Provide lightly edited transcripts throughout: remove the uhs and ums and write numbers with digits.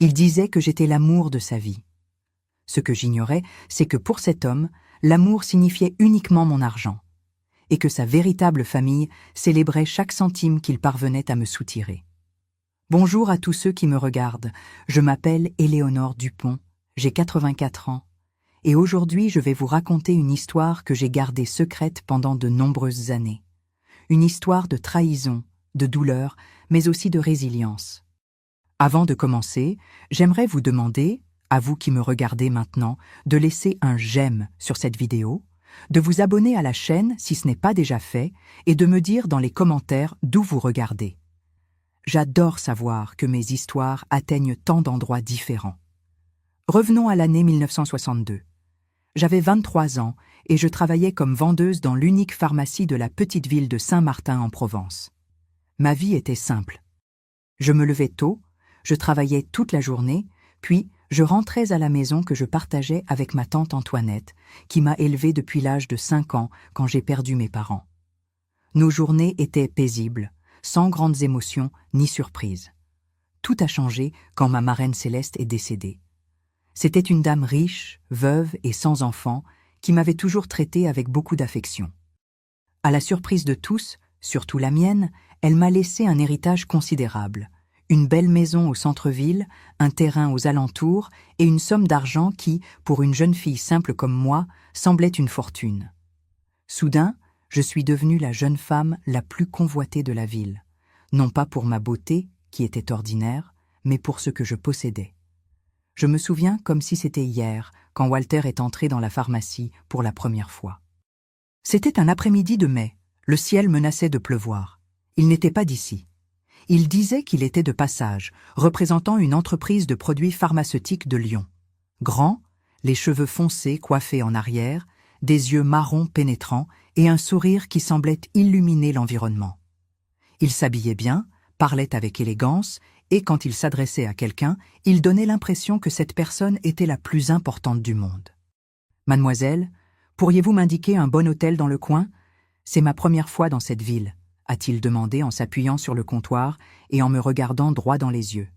Il disait que j'étais l'amour de sa vie. Ce que j'ignorais, c'est que pour cet homme, l'amour signifiait uniquement mon argent, et que sa véritable famille célébrait chaque centime qu'il parvenait à me soutirer. Bonjour à tous ceux qui me regardent, je m'appelle Éléonore Dupont, j'ai 84 ans, et aujourd'hui je vais vous raconter une histoire que j'ai gardée secrète pendant de nombreuses années. Une histoire de trahison, de douleur, mais aussi de résilience. Avant de commencer, j'aimerais vous demander, à vous qui me regardez maintenant, de laisser un j'aime sur cette vidéo, de vous abonner à la chaîne si ce n'est pas déjà fait, et de me dire dans les commentaires d'où vous regardez. J'adore savoir que mes histoires atteignent tant d'endroits différents. Revenons à l'année 1962. J'avais 23 ans et je travaillais comme vendeuse dans l'unique pharmacie de la petite ville de Saint-Martin en Provence. Ma vie était simple. Je me levais tôt, je travaillais toute la journée, puis je rentrais à la maison que je partageais avec ma tante Antoinette, qui m'a élevée depuis l'âge de 5 ans quand j'ai perdu mes parents. Nos journées étaient paisibles, sans grandes émotions ni surprises. Tout a changé quand ma marraine Céleste est décédée. C'était une dame riche, veuve et sans enfant, qui m'avait toujours traitée avec beaucoup d'affection. À la surprise de tous, surtout la mienne, elle m'a laissé un héritage considérable. Une belle maison au centre-ville, un terrain aux alentours et une somme d'argent qui, pour une jeune fille simple comme moi, semblait une fortune. Soudain, je suis devenue la jeune femme la plus convoitée de la ville, non pas pour ma beauté, qui était ordinaire, mais pour ce que je possédais. Je me souviens comme si c'était hier, quand Walter est entré dans la pharmacie pour la première fois. C'était un après-midi de mai, le ciel menaçait de pleuvoir. Il n'était pas d'ici. Il disait qu'il était de passage, représentant une entreprise de produits pharmaceutiques de Lyon. Grand, les cheveux foncés coiffés en arrière, des yeux marrons pénétrants et un sourire qui semblait illuminer l'environnement. Il s'habillait bien, parlait avec élégance et quand il s'adressait à quelqu'un, il donnait l'impression que cette personne était la plus importante du monde. « Mademoiselle, pourriez-vous m'indiquer un bon hôtel dans le coin ? C'est ma première fois dans cette ville. » a-t-il demandé en s'appuyant sur le comptoir et en me regardant droit dans les yeux.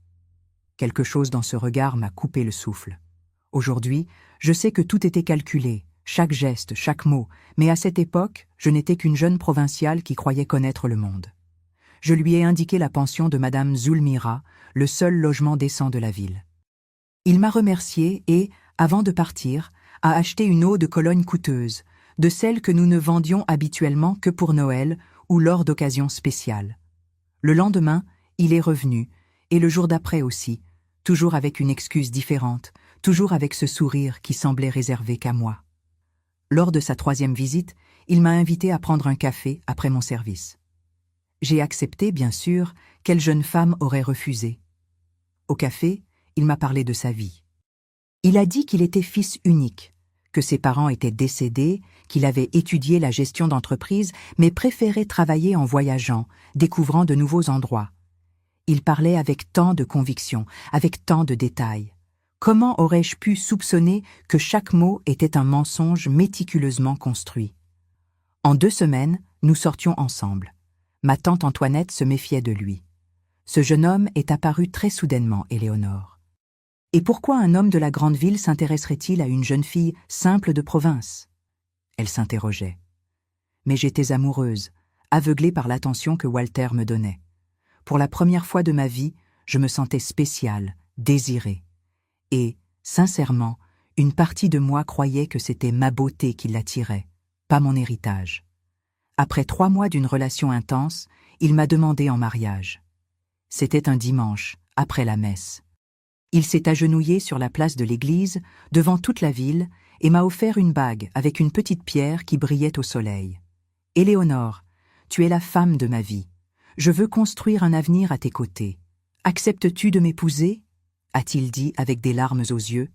Quelque chose dans ce regard m'a coupé le souffle. Aujourd'hui, je sais que tout était calculé, chaque geste, chaque mot, mais à cette époque, je n'étais qu'une jeune provinciale qui croyait connaître le monde. Je lui ai indiqué la pension de Madame Zulmira, le seul logement décent de la ville. Il m'a remercié et, avant de partir, a acheté une eau de Cologne coûteuse, de celle que nous ne vendions habituellement que pour Noël ou lors d'occasions spéciales. Le lendemain, il est revenu, et le jour d'après aussi, toujours avec une excuse différente, toujours avec ce sourire qui semblait réservé qu'à moi. Lors de sa 3e visite, il m'a invité à prendre un café après mon service. J'ai accepté, bien sûr, quelle jeune femme aurait refusé. Au café, il m'a parlé de sa vie. Il a dit qu'il était fils unique, que ses parents étaient décédés, qu'il avait étudié la gestion d'entreprise, mais préférait travailler en voyageant, découvrant de nouveaux endroits. Il parlait avec tant de conviction, avec tant de détails. Comment aurais-je pu soupçonner que chaque mot était un mensonge méticuleusement construit ? En 2 semaines, nous sortions ensemble. Ma tante Antoinette se méfiait de lui. Ce jeune homme est apparu très soudainement, Éléonore. Et pourquoi un homme de la grande ville s'intéresserait-il à une jeune fille simple de province ? Elle s'interrogeait. Mais j'étais amoureuse, aveuglée par l'attention que Walter me donnait. Pour la première fois de ma vie, je me sentais spéciale, désirée. Et, sincèrement, une partie de moi croyait que c'était ma beauté qui l'attirait, pas mon héritage. Après 3 mois d'une relation intense, il m'a demandé en mariage. C'était un dimanche, après la messe. Il s'est agenouillé sur la place de l'église, devant toute la ville, et m'a offert une bague avec une petite pierre qui brillait au soleil. « Éléonore, tu es la femme de ma vie. Je veux construire un avenir à tes côtés. Acceptes-tu de m'épouser ?» a-t-il dit avec des larmes aux yeux.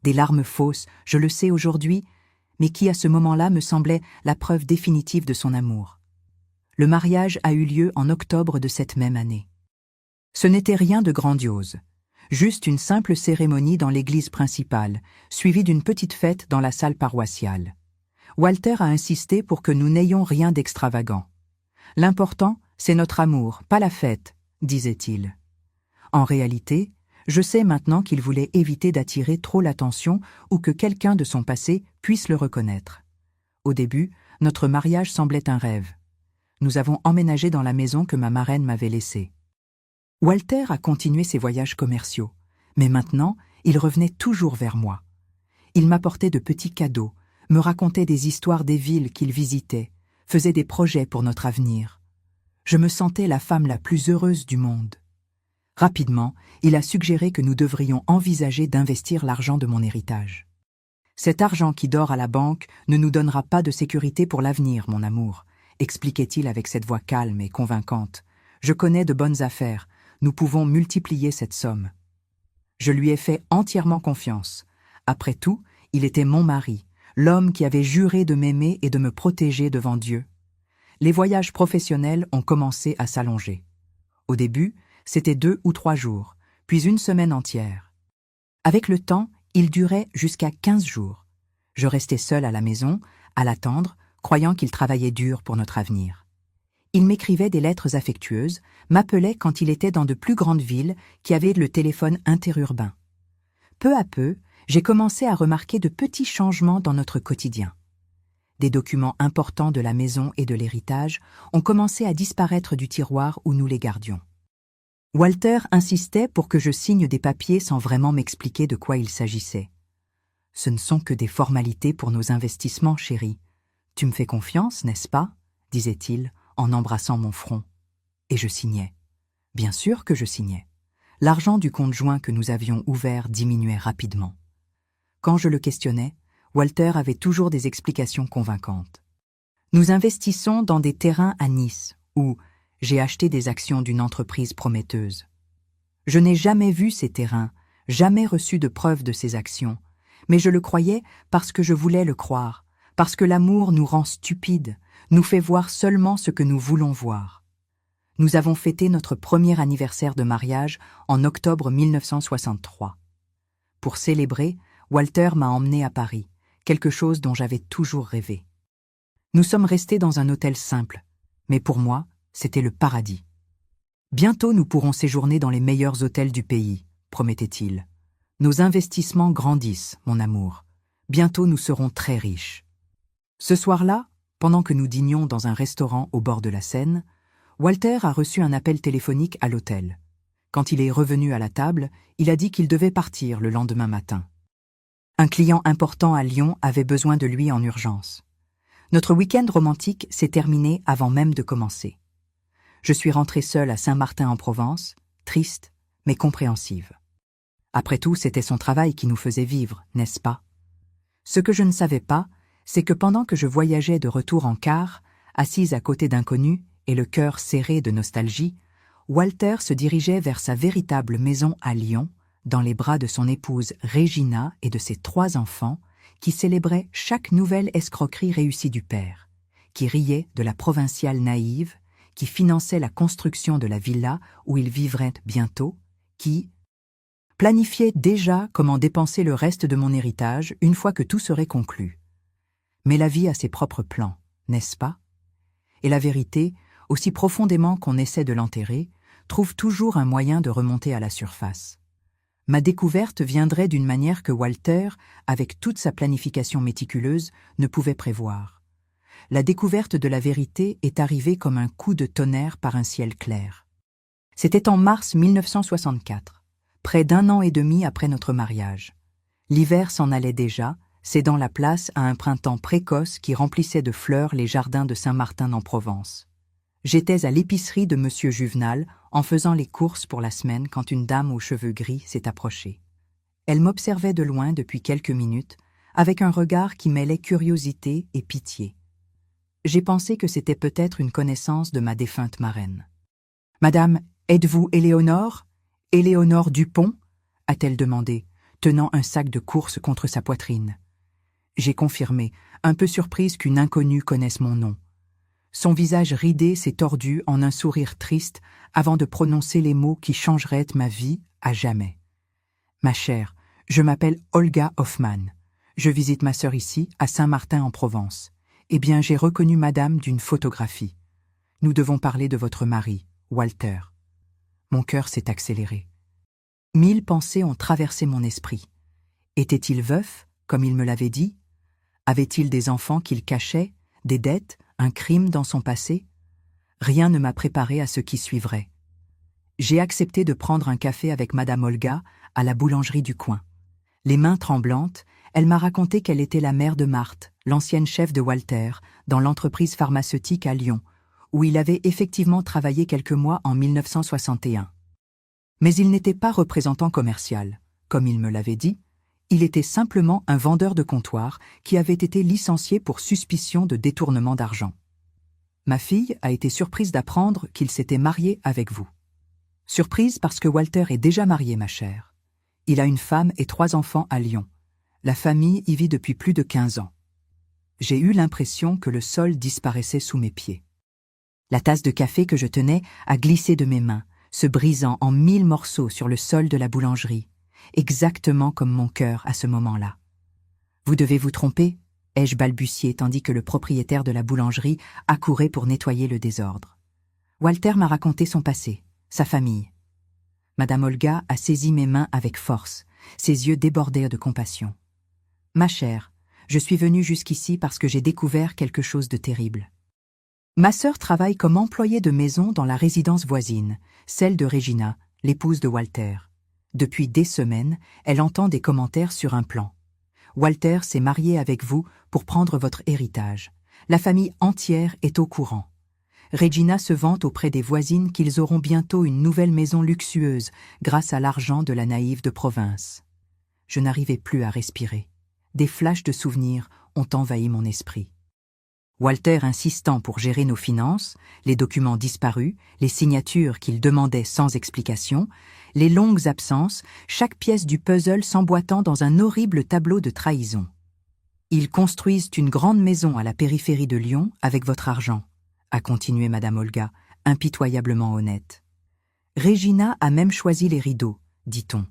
Des larmes fausses, je le sais aujourd'hui, mais qui à ce moment-là me semblaient la preuve définitive de son amour. Le mariage a eu lieu en octobre de cette même année. Ce n'était rien de grandiose. Juste une simple cérémonie dans l'église principale, suivie d'une petite fête dans la salle paroissiale. Walter a insisté pour que nous n'ayons rien d'extravagant. « L'important, c'est notre amour, pas la fête », disait-il. En réalité, Je sais maintenant qu'il voulait éviter d'attirer trop l'attention ou que quelqu'un de son passé puisse le reconnaître. Au début, notre mariage semblait un rêve. Nous avons emménagé dans la maison que ma marraine m'avait laissée. Walter a continué ses voyages commerciaux, mais maintenant, il revenait toujours vers moi. Il m'apportait de petits cadeaux, me racontait des histoires des villes qu'il visitait, faisait des projets pour notre avenir. Je me sentais la femme la plus heureuse du monde. Rapidement, il a suggéré que nous devrions envisager d'investir l'argent de mon héritage. Cet argent qui dort à la banque ne nous donnera pas de sécurité pour l'avenir, mon amour, expliquait-il avec cette voix calme et convaincante. Je connais de bonnes affaires, nous pouvons multiplier cette somme. Je lui ai fait entièrement confiance. Après tout, il était mon mari, l'homme qui avait juré de m'aimer et de me protéger devant Dieu. Les voyages professionnels ont commencé à s'allonger. Au début, c'était 2 ou 3 jours, puis une semaine entière. Avec le temps, il durait jusqu'à 15 jours. Je restais seule à la maison, à l'attendre, croyant qu'il travaillait dur pour notre avenir. Il m'écrivait des lettres affectueuses, m'appelait quand il était dans de plus grandes villes qui avaient le téléphone interurbain. Peu à peu, j'ai commencé à remarquer de petits changements dans notre quotidien. Des documents importants de la maison et de l'héritage ont commencé à disparaître du tiroir où nous les gardions. Walter insistait pour que je signe des papiers sans vraiment m'expliquer de quoi il s'agissait. « Ce ne sont que des formalités pour nos investissements, chérie. Tu me fais confiance, n'est-ce pas ?» disait-il en embrassant mon front. Et je signais. Bien sûr que je signais. L'argent du compte joint que nous avions ouvert diminuait rapidement. Quand je le questionnais, Walter avait toujours des explications convaincantes. Nous investissons dans des terrains à Nice, où j'ai acheté des actions d'une entreprise prometteuse. Je n'ai jamais vu ces terrains, jamais reçu de preuves de ces actions, mais je le croyais parce que je voulais le croire, parce que l'amour nous rend stupides, nous fait voir seulement ce que nous voulons voir. Nous avons fêté notre premier anniversaire de mariage en octobre 1963. Pour célébrer, Walter m'a emmené à Paris, quelque chose dont j'avais toujours rêvé. Nous sommes restés dans un hôtel simple, mais pour moi, c'était le paradis. Bientôt nous pourrons séjourner dans les meilleurs hôtels du pays, promettait-il. Nos investissements grandissent, mon amour. Bientôt nous serons très riches. Ce soir-là, pendant que nous dînions dans un restaurant au bord de la Seine, Walter a reçu un appel téléphonique à l'hôtel. Quand il est revenu à la table, il a dit qu'il devait partir le lendemain matin. Un client important à Lyon avait besoin de lui en urgence. Notre week-end romantique s'est terminé avant même de commencer. Je suis rentrée seule à Saint-Martin-en-Provence, triste, mais compréhensive. Après tout, c'était son travail qui nous faisait vivre, n'est-ce pas? Ce que je ne savais pas, c'est que pendant que je voyageais de retour en car, assise à côté d'inconnus et le cœur serré de nostalgie, Walter se dirigeait vers sa véritable maison à Lyon, dans les bras de son épouse Régina et de ses 3 enfants, qui célébraient chaque nouvelle escroquerie réussie du père, qui riait de la provinciale naïve, qui finançait la construction de la villa où ils vivraient bientôt, qui planifiait déjà comment dépenser le reste de mon héritage une fois que tout serait conclu. Mais la vie a ses propres plans, n'est-ce pas? Et la vérité, aussi profondément qu'on essaie de l'enterrer, trouve toujours un moyen de remonter à la surface. Ma découverte viendrait d'une manière que Walter, avec toute sa planification méticuleuse, ne pouvait prévoir. La découverte de la vérité est arrivée comme un coup de tonnerre par un ciel clair. C'était en mars 1964, près d'1 an et demi après notre mariage. L'hiver s'en allait déjà, cédant la place à un printemps précoce qui remplissait de fleurs les jardins de Saint-Martin-en-Provence. J'étais à l'épicerie de Monsieur Juvenal en faisant les courses pour la semaine quand une dame aux cheveux gris s'est approchée. Elle m'observait de loin depuis quelques minutes, avec un regard qui mêlait curiosité et pitié. J'ai pensé que c'était peut-être une connaissance de ma défunte marraine. « Madame, êtes-vous Éléonore? Éléonore Dupont ?» a-t-elle demandé, tenant un sac de courses contre sa poitrine. J'ai confirmé, un peu surprise qu'une inconnue connaisse mon nom. Son visage ridé s'est tordu en un sourire triste avant de prononcer les mots qui changeraient ma vie à jamais. « Ma chère, je m'appelle Olga Hoffmann. Je visite ma sœur ici, à Saint-Martin-en-Provence. Eh bien, j'ai reconnu madame d'une photographie. Nous devons parler de votre mari, Walter. » Mon cœur s'est accéléré. 1000 pensées ont traversé mon esprit. Était-il veuf, comme il me l'avait dit? Avait-il des enfants qu'il cachait, des dettes, un crime dans son passé? Rien ne m'a préparé à ce qui suivrait. J'ai accepté de prendre un café avec Madame Olga à la boulangerie du coin. Les mains tremblantes, elle m'a raconté qu'elle était la mère de Marthe, l'ancienne chef de Walter, dans l'entreprise pharmaceutique à Lyon, où il avait effectivement travaillé quelques mois en 1961. Mais il n'était pas représentant commercial. Comme il me l'avait dit, il était simplement un vendeur de comptoir qui avait été licencié pour suspicion de détournement d'argent. Ma fille a été surprise d'apprendre qu'il s'était marié avec vous. Surprise parce que Walter est déjà marié, ma chère. Il a une femme et 3 enfants à Lyon. La famille y vit depuis plus de 15 ans. J'ai eu l'impression que le sol disparaissait sous mes pieds. La tasse de café que je tenais a glissé de mes mains, se brisant en 1000 morceaux sur le sol de la boulangerie, exactement comme mon cœur à ce moment-là. « Vous devez vous tromper » ai-je balbutié tandis que le propriétaire de la boulangerie accourait pour nettoyer le désordre. Walter m'a raconté son passé, sa famille. Madame Olga a saisi mes mains avec force, ses yeux débordèrent de compassion. « Ma chère, je suis venue jusqu'ici parce que j'ai découvert quelque chose de terrible. Ma sœur travaille comme employée de maison dans la résidence voisine, celle de Regina, l'épouse de Walter. Depuis des semaines, elle entend des commentaires sur un plan. Walter s'est marié avec vous pour prendre votre héritage. La famille entière est au courant. Regina se vante auprès des voisines qu'ils auront bientôt une nouvelle maison luxueuse grâce à l'argent de la naïve de province. Je n'arrivais plus à respirer. Des flashs de souvenirs ont envahi mon esprit. Walter insistant pour gérer nos finances, les documents disparus, les signatures qu'il demandait sans explication, les longues absences, chaque pièce du puzzle s'emboîtant dans un horrible tableau de trahison. Ils construisent une grande maison à la périphérie de Lyon avec votre argent, a continué Madame Olga, impitoyablement honnête. Regina a même choisi les rideaux, dit-on.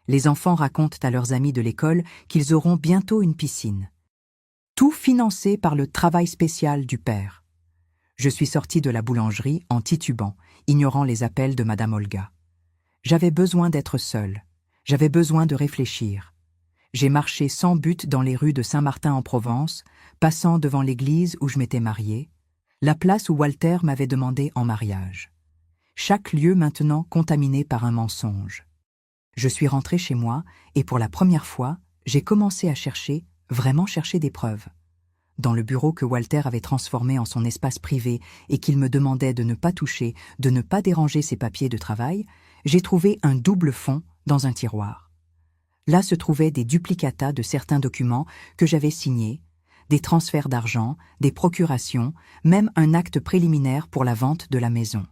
Les enfants racontent à leurs amis de l'école qu'ils auront bientôt une piscine. Tout financé par le travail spécial du père. Je suis sortie de la boulangerie en titubant, ignorant les appels de Madame Olga. J'avais besoin d'être seule. J'avais besoin de réfléchir. J'ai marché sans but dans les rues de Saint-Martin-en-Provence, passant devant l'église où je m'étais mariée, la place où Walter m'avait demandé en mariage. Chaque lieu maintenant contaminé par un mensonge. Je suis rentrée chez moi et pour la première fois, j'ai commencé à chercher, vraiment chercher des preuves. Dans le bureau que Walter avait transformé en son espace privé et qu'il me demandait de ne pas toucher, de ne pas déranger ses papiers de travail, j'ai trouvé un double fond dans un tiroir. Là se trouvaient des duplicata de certains documents que j'avais signés, des transferts d'argent, des procurations, même un acte préliminaire pour la vente de la maison.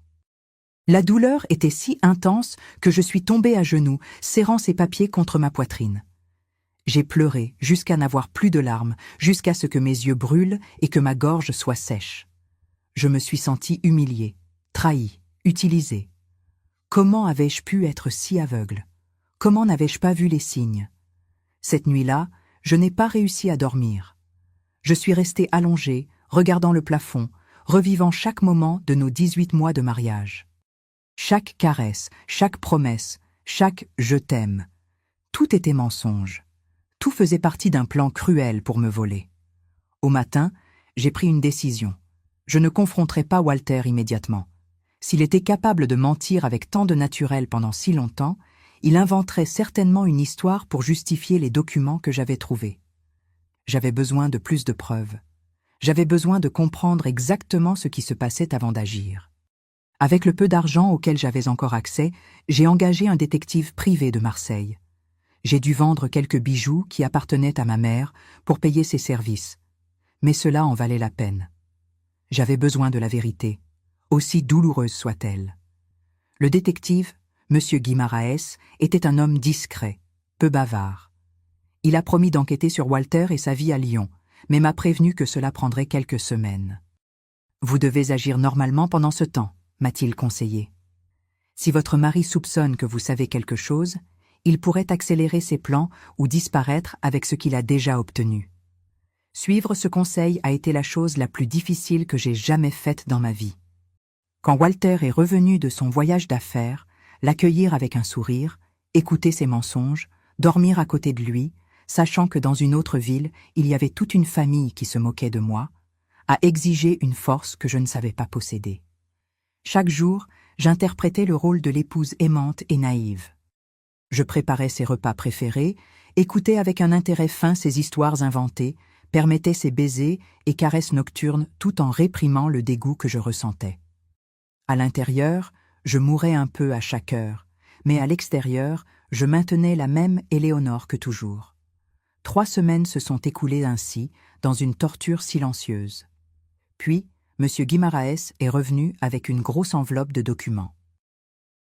La douleur était si intense que je suis tombée à genoux, serrant ces papiers contre ma poitrine. J'ai pleuré jusqu'à n'avoir plus de larmes, jusqu'à ce que mes yeux brûlent et que ma gorge soit sèche. Je me suis sentie humiliée, trahie, utilisée. Comment avais-je pu être si aveugle? Comment n'avais-je pas vu les signes? Cette nuit-là, je n'ai pas réussi à dormir. Je suis restée allongée, regardant le plafond, revivant chaque moment de nos 18 mois de mariage. Chaque caresse, chaque promesse, chaque « je t'aime », tout était mensonge. Tout faisait partie d'un plan cruel pour me voler. Au matin, j'ai pris une décision. Je ne confronterai pas Walter immédiatement. S'il était capable de mentir avec tant de naturel pendant si longtemps, il inventerait certainement une histoire pour justifier les documents que j'avais trouvés. J'avais besoin de plus de preuves. J'avais besoin de comprendre exactement ce qui se passait avant d'agir. Avec le peu d'argent auquel j'avais encore accès, j'ai engagé un détective privé de Marseille. J'ai dû vendre quelques bijoux qui appartenaient à ma mère pour payer ses services. Mais cela en valait la peine. J'avais besoin de la vérité, aussi douloureuse soit-elle. Le détective, M. Guimaraes, était un homme discret, peu bavard. Il a promis d'enquêter sur Walter et sa vie à Lyon, mais m'a prévenu que cela prendrait quelques semaines. « Vous devez agir normalement pendant ce temps », m'a-t-il conseillé. « Si votre mari soupçonne que vous savez quelque chose, il pourrait accélérer ses plans ou disparaître avec ce qu'il a déjà obtenu. » Suivre ce conseil a été la chose la plus difficile que j'ai jamais faite dans ma vie. Quand Walter est revenu de son voyage d'affaires, l'accueillir avec un sourire, écouter ses mensonges, dormir à côté de lui, sachant que dans une autre ville, il y avait toute une famille qui se moquait de moi, à exiger une force que je ne savais pas posséder. Chaque jour, j'interprétais le rôle de l'épouse aimante et naïve. Je préparais ses repas préférés, écoutais avec un intérêt fin ses histoires inventées, permettais ses baisers et caresses nocturnes tout en réprimant le dégoût que je ressentais. À l'intérieur, je mourais un peu à chaque heure, mais à l'extérieur, je maintenais la même Éléonore que toujours. 3 semaines se sont écoulées ainsi, dans une torture silencieuse. Puis, M. Guimaraes est revenu avec une grosse enveloppe de documents.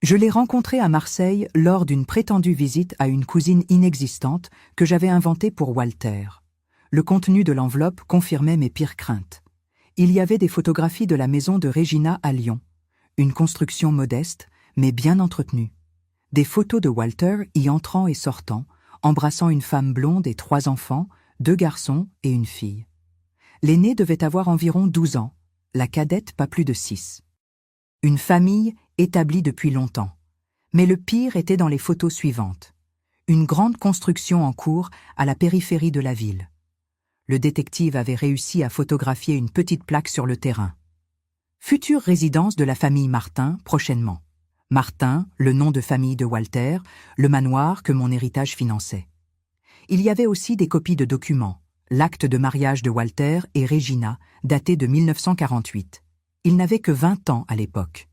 Je l'ai rencontré à Marseille lors d'une prétendue visite à une cousine inexistante que j'avais inventée pour Walter. Le contenu de l'enveloppe confirmait mes pires craintes. Il y avait des photographies de la maison de Regina à Lyon, une construction modeste, mais bien entretenue. Des photos de Walter y entrant et sortant, embrassant une femme blonde et 3 enfants, 2 garçons et une fille. L'aîné devait avoir environ 12 ans, la cadette pas plus de 6. Une famille établie depuis longtemps. Mais le pire était dans les photos suivantes. Une grande construction en cours à la périphérie de la ville. Le détective avait réussi à photographier une petite plaque sur le terrain. Future résidence de la famille Martin prochainement. Martin, le nom de famille de Walter, le manoir que mon héritage finançait. Il y avait aussi des copies de documents, l'acte de mariage de Walter et Regina, daté de 1948. Il n'avait que 20 ans à l'époque.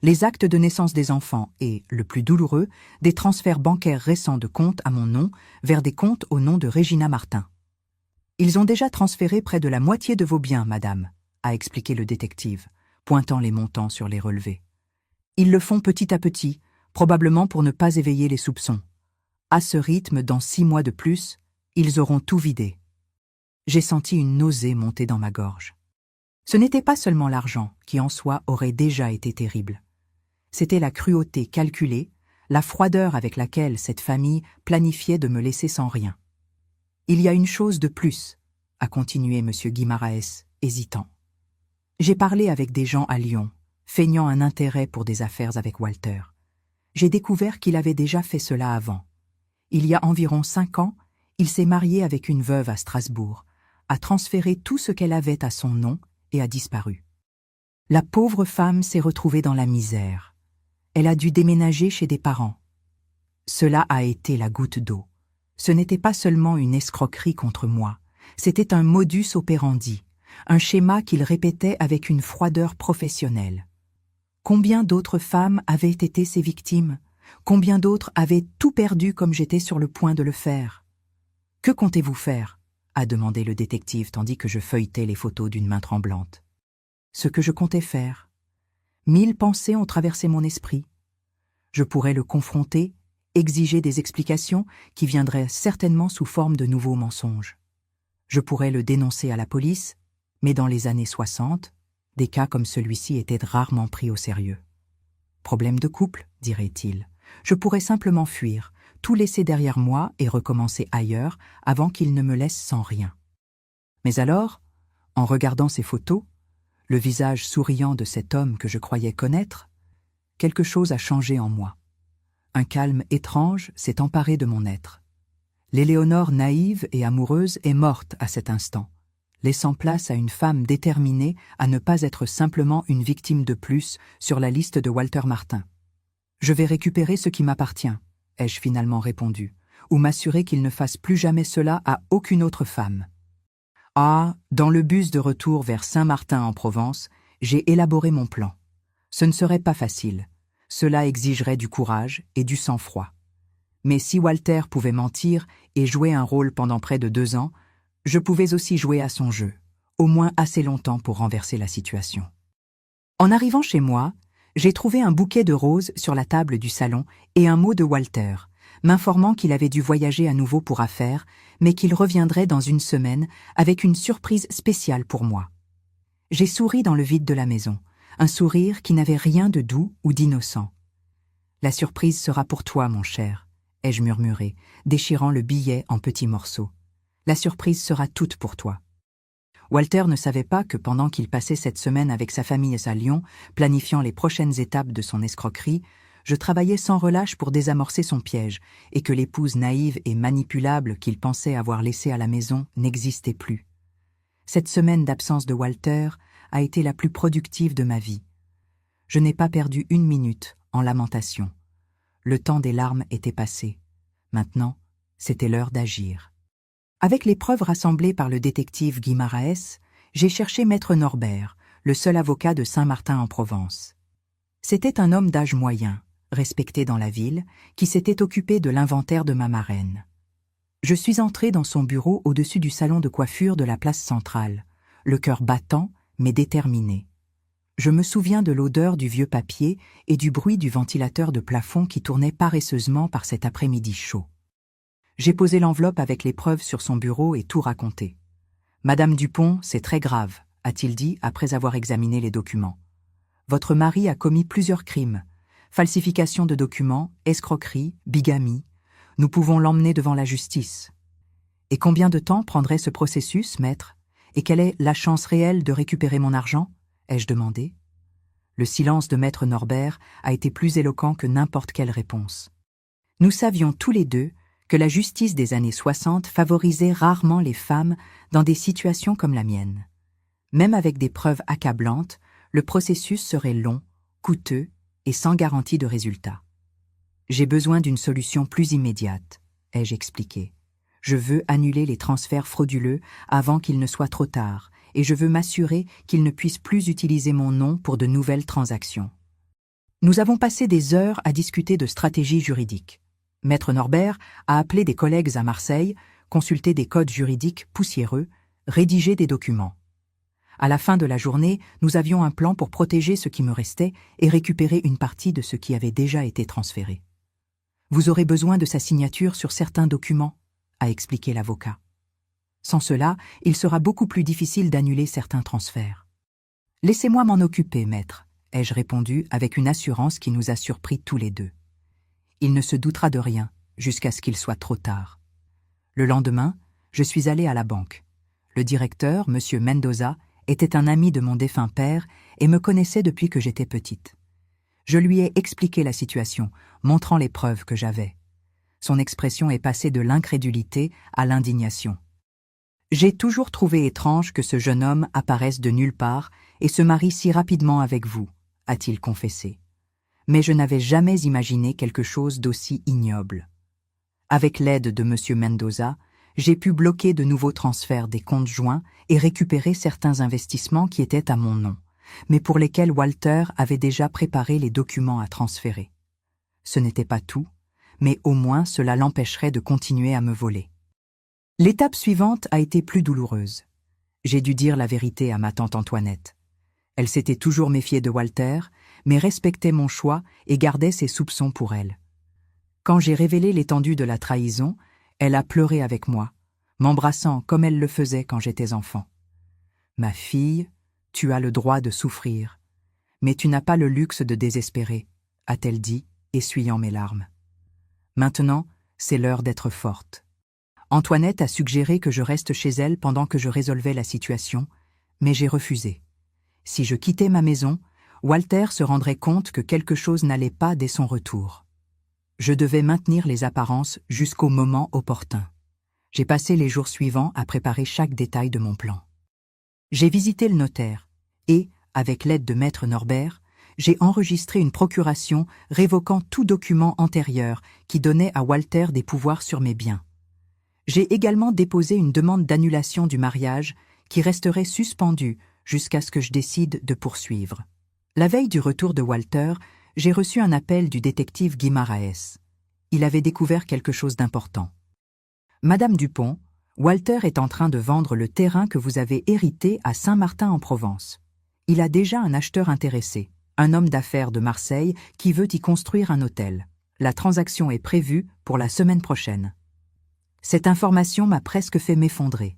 Les actes de naissance des enfants et, le plus douloureux, des transferts bancaires récents de comptes à mon nom vers des comptes au nom de Regina Martin. « Ils ont déjà transféré près de la moitié de vos biens, madame », a expliqué le détective, pointant les montants sur les relevés. « Ils le font petit à petit, probablement pour ne pas éveiller les soupçons. À ce rythme, dans 6 mois de plus, ils auront tout vidé. » J'ai senti une nausée monter dans ma gorge. Ce n'était pas seulement l'argent qui en soi aurait déjà été terrible. C'était la cruauté calculée, la froideur avec laquelle cette famille planifiait de me laisser sans rien. « Il y a une chose de plus », a continué M. Guimaraes, hésitant. « J'ai parlé avec des gens à Lyon, feignant un intérêt pour des affaires avec Walter. J'ai découvert qu'il avait déjà fait cela avant. Il y a environ 5 ans, il s'est marié avec une veuve à Strasbourg, a transféré tout ce qu'elle avait à son nom et a disparu. La pauvre femme s'est retrouvée dans la misère. Elle a dû déménager chez des parents. Cela a été la goutte d'eau. Ce n'était pas seulement une escroquerie contre moi, c'était un modus operandi, un schéma qu'il répétait avec une froideur professionnelle. Combien d'autres femmes avaient été ses victimes? Combien d'autres avaient tout perdu comme j'étais sur le point de le faire? « Que comptez-vous faire ?» a demandé le détective tandis que je feuilletais les photos d'une main tremblante. Ce que je comptais faire. 1000 pensées ont traversé mon esprit. Je pourrais le confronter, exiger des explications qui viendraient certainement sous forme de nouveaux mensonges. Je pourrais le dénoncer à la police, mais dans les années 60, des cas comme celui-ci étaient rarement pris au sérieux. Problème de couple, dirait-il. Je pourrais simplement fuir, tout laisser derrière moi et recommencer ailleurs avant qu'il ne me laisse sans rien. Mais alors, en regardant ces photos, le visage souriant de cet homme que je croyais connaître, quelque chose a changé en moi. Un calme étrange s'est emparé de mon être. L'Éléonore naïve et amoureuse est morte à cet instant, laissant place à une femme déterminée à ne pas être simplement une victime de plus sur la liste de Walter Martin. « Je vais récupérer ce qui m'appartient », ai-je finalement répondu, ou m'assurer qu'il ne fasse plus jamais cela à aucune autre femme. Ah, dans le bus de retour vers Saint-Martin en Provence, j'ai élaboré mon plan. Ce ne serait pas facile. Cela exigerait du courage et du sang-froid. Mais si Walter pouvait mentir et jouer un rôle pendant près de 2 ans, je pouvais aussi jouer à son jeu, au moins assez longtemps pour renverser la situation. En arrivant chez moi, j'ai trouvé un bouquet de roses sur la table du salon et un mot de Walter, m'informant qu'il avait dû voyager à nouveau pour affaires, mais qu'il reviendrait dans 1 semaine avec une surprise spéciale pour moi. J'ai souri dans le vide de la maison, un sourire qui n'avait rien de doux ou d'innocent. « La surprise sera pour toi, mon cher », ai-je murmuré, déchirant le billet en petits morceaux. « La surprise sera toute pour toi. » Walter ne savait pas que pendant qu'il passait cette semaine avec sa famille à Lyon, planifiant les prochaines étapes de son escroquerie, Je travaillais sans relâche pour désamorcer son piège, et que l'épouse naïve et manipulable qu'il pensait avoir laissée à la maison n'existait plus. Cette semaine d'absence de Walter a été la plus productive de ma vie. Je n'ai pas perdu une minute en lamentation. Le temps des larmes était passé. Maintenant, c'était l'heure d'agir. Avec les preuves rassemblées par le détective Guimaraes, j'ai cherché Maître Norbert, le seul avocat de Saint-Martin-en-Provence. C'était un homme d'âge moyen, respecté dans la ville, qui s'était occupé de l'inventaire de ma marraine. Je suis entré dans son bureau au-dessus du salon de coiffure de la place centrale, le cœur battant mais déterminé. Je me souviens de l'odeur du vieux papier et du bruit du ventilateur de plafond qui tournait paresseusement par cet après-midi chaud. J'ai posé l'enveloppe avec les preuves sur son bureau et tout raconté. « Madame Dupont, c'est très grave », a-t-il dit après avoir examiné les documents. « Votre mari a commis plusieurs crimes. Falsification de documents, escroquerie, bigamie. Nous pouvons l'emmener devant la justice. » « Et combien de temps prendrait ce processus, maître? Et quelle est la chance réelle de récupérer mon argent ?» ai-je demandé. Le silence de Maître Norbert a été plus éloquent que n'importe quelle réponse. Nous savions tous les deux que la justice des années 60 favorisait rarement les femmes dans des situations comme la mienne. Même avec des preuves accablantes, le processus serait long, coûteux et sans garantie de résultat. « J'ai besoin d'une solution plus immédiate », ai-je expliqué. « Je veux annuler les transferts frauduleux avant qu'il ne soit trop tard, et je veux m'assurer qu'il ne puisse plus utiliser mon nom pour de nouvelles transactions. » Nous avons passé des heures à discuter de stratégie juridique. Maître Norbert a appelé des collègues à Marseille, consulté des codes juridiques poussiéreux, rédigé des documents. À la fin de la journée, nous avions un plan pour protéger ce qui me restait et récupérer une partie de ce qui avait déjà été transféré. « Vous aurez besoin de sa signature sur certains documents », a expliqué l'avocat. Sans cela, il sera beaucoup plus difficile d'annuler certains transferts. « Laissez-moi m'en occuper, maître », ai-je répondu avec une assurance qui nous a surpris tous les deux. Il ne se doutera de rien, jusqu'à ce qu'il soit trop tard. Le lendemain, je suis allé à la banque. Le directeur, M. Mendoza, était un ami de mon défunt père et me connaissait depuis que j'étais petite. Je lui ai expliqué la situation, montrant les preuves que j'avais. Son expression est passée de l'incrédulité à l'indignation. « J'ai toujours trouvé étrange que ce jeune homme apparaisse de nulle part et se marie si rapidement avec vous, » a-t-il confessé. « Mais je n'avais jamais imaginé quelque chose d'aussi ignoble. Avec l'aide de M. Mendoza, j'ai pu bloquer de nouveaux transferts des comptes joints et récupérer certains investissements qui étaient à mon nom, mais pour lesquels Walter avait déjà préparé les documents à transférer. Ce n'était pas tout, mais au moins cela l'empêcherait de continuer à me voler. L'étape suivante a été plus douloureuse. J'ai dû dire la vérité à ma tante Antoinette. Elle s'était toujours méfiée de Walter, mais respectait mon choix et gardait ses soupçons pour elle. Quand j'ai révélé l'étendue de la trahison, elle a pleuré avec moi, m'embrassant comme elle le faisait quand j'étais enfant. « Ma fille, tu as le droit de souffrir, mais tu n'as pas le luxe de désespérer, » a-t-elle dit, essuyant mes larmes. Maintenant, c'est l'heure d'être forte. Antoinette a suggéré que je reste chez elle pendant que je résolvais la situation, mais j'ai refusé. Si je quittais ma maison, Walter se rendrait compte que quelque chose n'allait pas dès son retour. Je devais maintenir les apparences jusqu'au moment opportun. J'ai passé les jours suivants à préparer chaque détail de mon plan. J'ai visité le notaire et, avec l'aide de Maître Norbert, j'ai enregistré une procuration révoquant tout document antérieur qui donnait à Walter des pouvoirs sur mes biens. J'ai également déposé une demande d'annulation du mariage qui resterait suspendue jusqu'à ce que je décide de poursuivre. La veille du retour de Walter, j'ai reçu un appel du détective Guimaraes. Il avait découvert quelque chose d'important. « Madame Dupont, Walter est en train de vendre le terrain que vous avez hérité à Saint-Martin-en-Provence. Il a déjà un acheteur intéressé, un homme d'affaires de Marseille qui veut y construire un hôtel. La transaction est prévue pour la semaine prochaine. » Cette information m'a presque fait m'effondrer.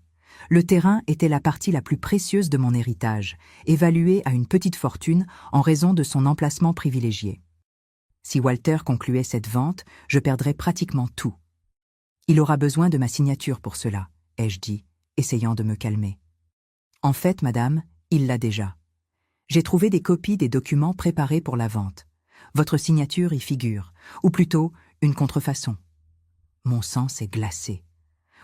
Le terrain était la partie la plus précieuse de mon héritage, évaluée à une petite fortune en raison de son emplacement privilégié. Si Walter concluait cette vente, je perdrais pratiquement tout. Il aura besoin de ma signature pour cela, ai-je dit, essayant de me calmer. En fait, madame, il l'a déjà. J'ai trouvé des copies des documents préparés pour la vente. Votre signature y figure, ou plutôt une contrefaçon. » Mon sang s'est glacé.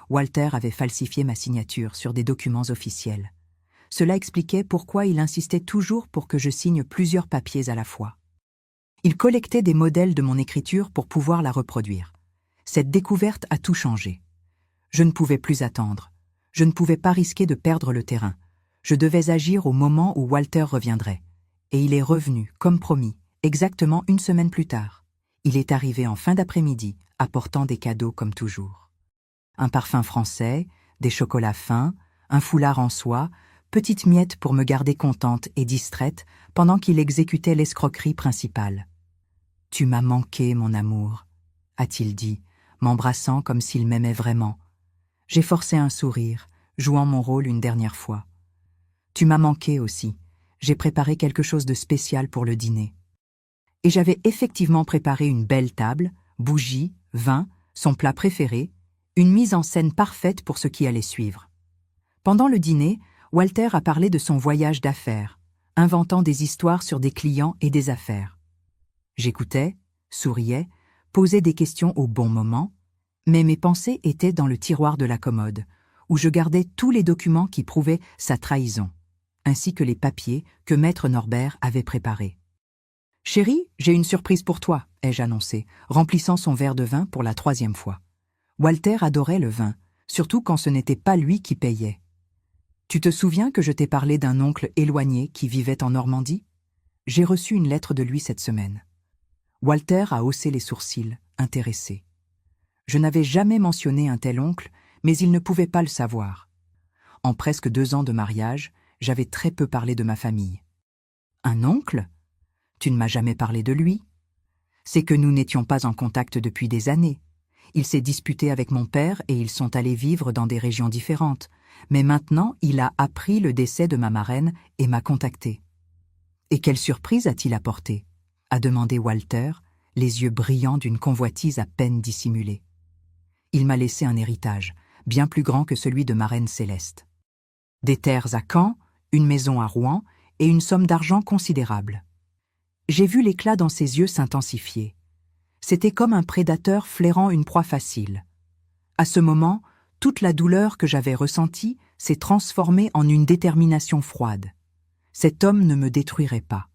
Walter avait falsifié ma signature sur des documents officiels. Cela expliquait pourquoi il insistait toujours pour que je signe plusieurs papiers à la fois. Il collectait des modèles de mon écriture pour pouvoir la reproduire. Cette découverte a tout changé. Je ne pouvais plus attendre. Je ne pouvais pas risquer de perdre le terrain. Je devais agir au moment où Walter reviendrait. Et il est revenu, comme promis, exactement une semaine plus tard. Il est arrivé en fin d'après-midi, apportant des cadeaux comme toujours. Un parfum français, des chocolats fins, un foulard en soie, petites miettes pour me garder contente et distraite pendant qu'il exécutait l'escroquerie principale. « Tu m'as manqué, mon amour », a-t-il dit, m'embrassant comme s'il m'aimait vraiment. J'ai forcé un sourire, jouant mon rôle une dernière fois. « Tu m'as manqué aussi. J'ai préparé quelque chose de spécial pour le dîner. » Et j'avais effectivement préparé une belle table, bougies, vin, son plat préféré, une mise en scène parfaite pour ce qui allait suivre. Pendant le dîner, Walter a parlé de son voyage d'affaires, inventant des histoires sur des clients et des affaires. J'écoutais, souriais, posais des questions au bon moment, mais mes pensées étaient dans le tiroir de la commode, où je gardais tous les documents qui prouvaient sa trahison, ainsi que les papiers que Maître Norbert avait préparés. « Chérie, j'ai une surprise pour toi », ai-je annoncé, remplissant son verre de vin pour la 3e fois. Walter adorait le vin, surtout quand ce n'était pas lui qui payait. « Tu te souviens que je t'ai parlé d'un oncle éloigné qui vivait en Normandie ? J'ai reçu une lettre de lui cette semaine. » Walter a haussé les sourcils, intéressé. Je n'avais jamais mentionné un tel oncle, mais il ne pouvait pas le savoir. En presque 2 ans de mariage, j'avais très peu parlé de ma famille. « Un oncle ? Tu ne m'as jamais parlé de lui ? » C'est que nous n'étions pas en contact depuis des années. Il s'est disputé avec mon père et ils sont allés vivre dans des régions différentes. Mais maintenant, il a appris le décès de ma marraine et m'a contacté. « Et quelle surprise a-t-il apporté ?» a demandé Walter, les yeux brillants d'une convoitise à peine dissimulée. Il m'a laissé un héritage, bien plus grand que celui de ma reine céleste. Des terres à Caen, une maison à Rouen et une somme d'argent considérable. J'ai vu l'éclat dans ses yeux s'intensifier. C'était comme un prédateur flairant une proie facile. À ce moment, toute la douleur que j'avais ressentie s'est transformée en une détermination froide. Cet homme ne me détruirait pas.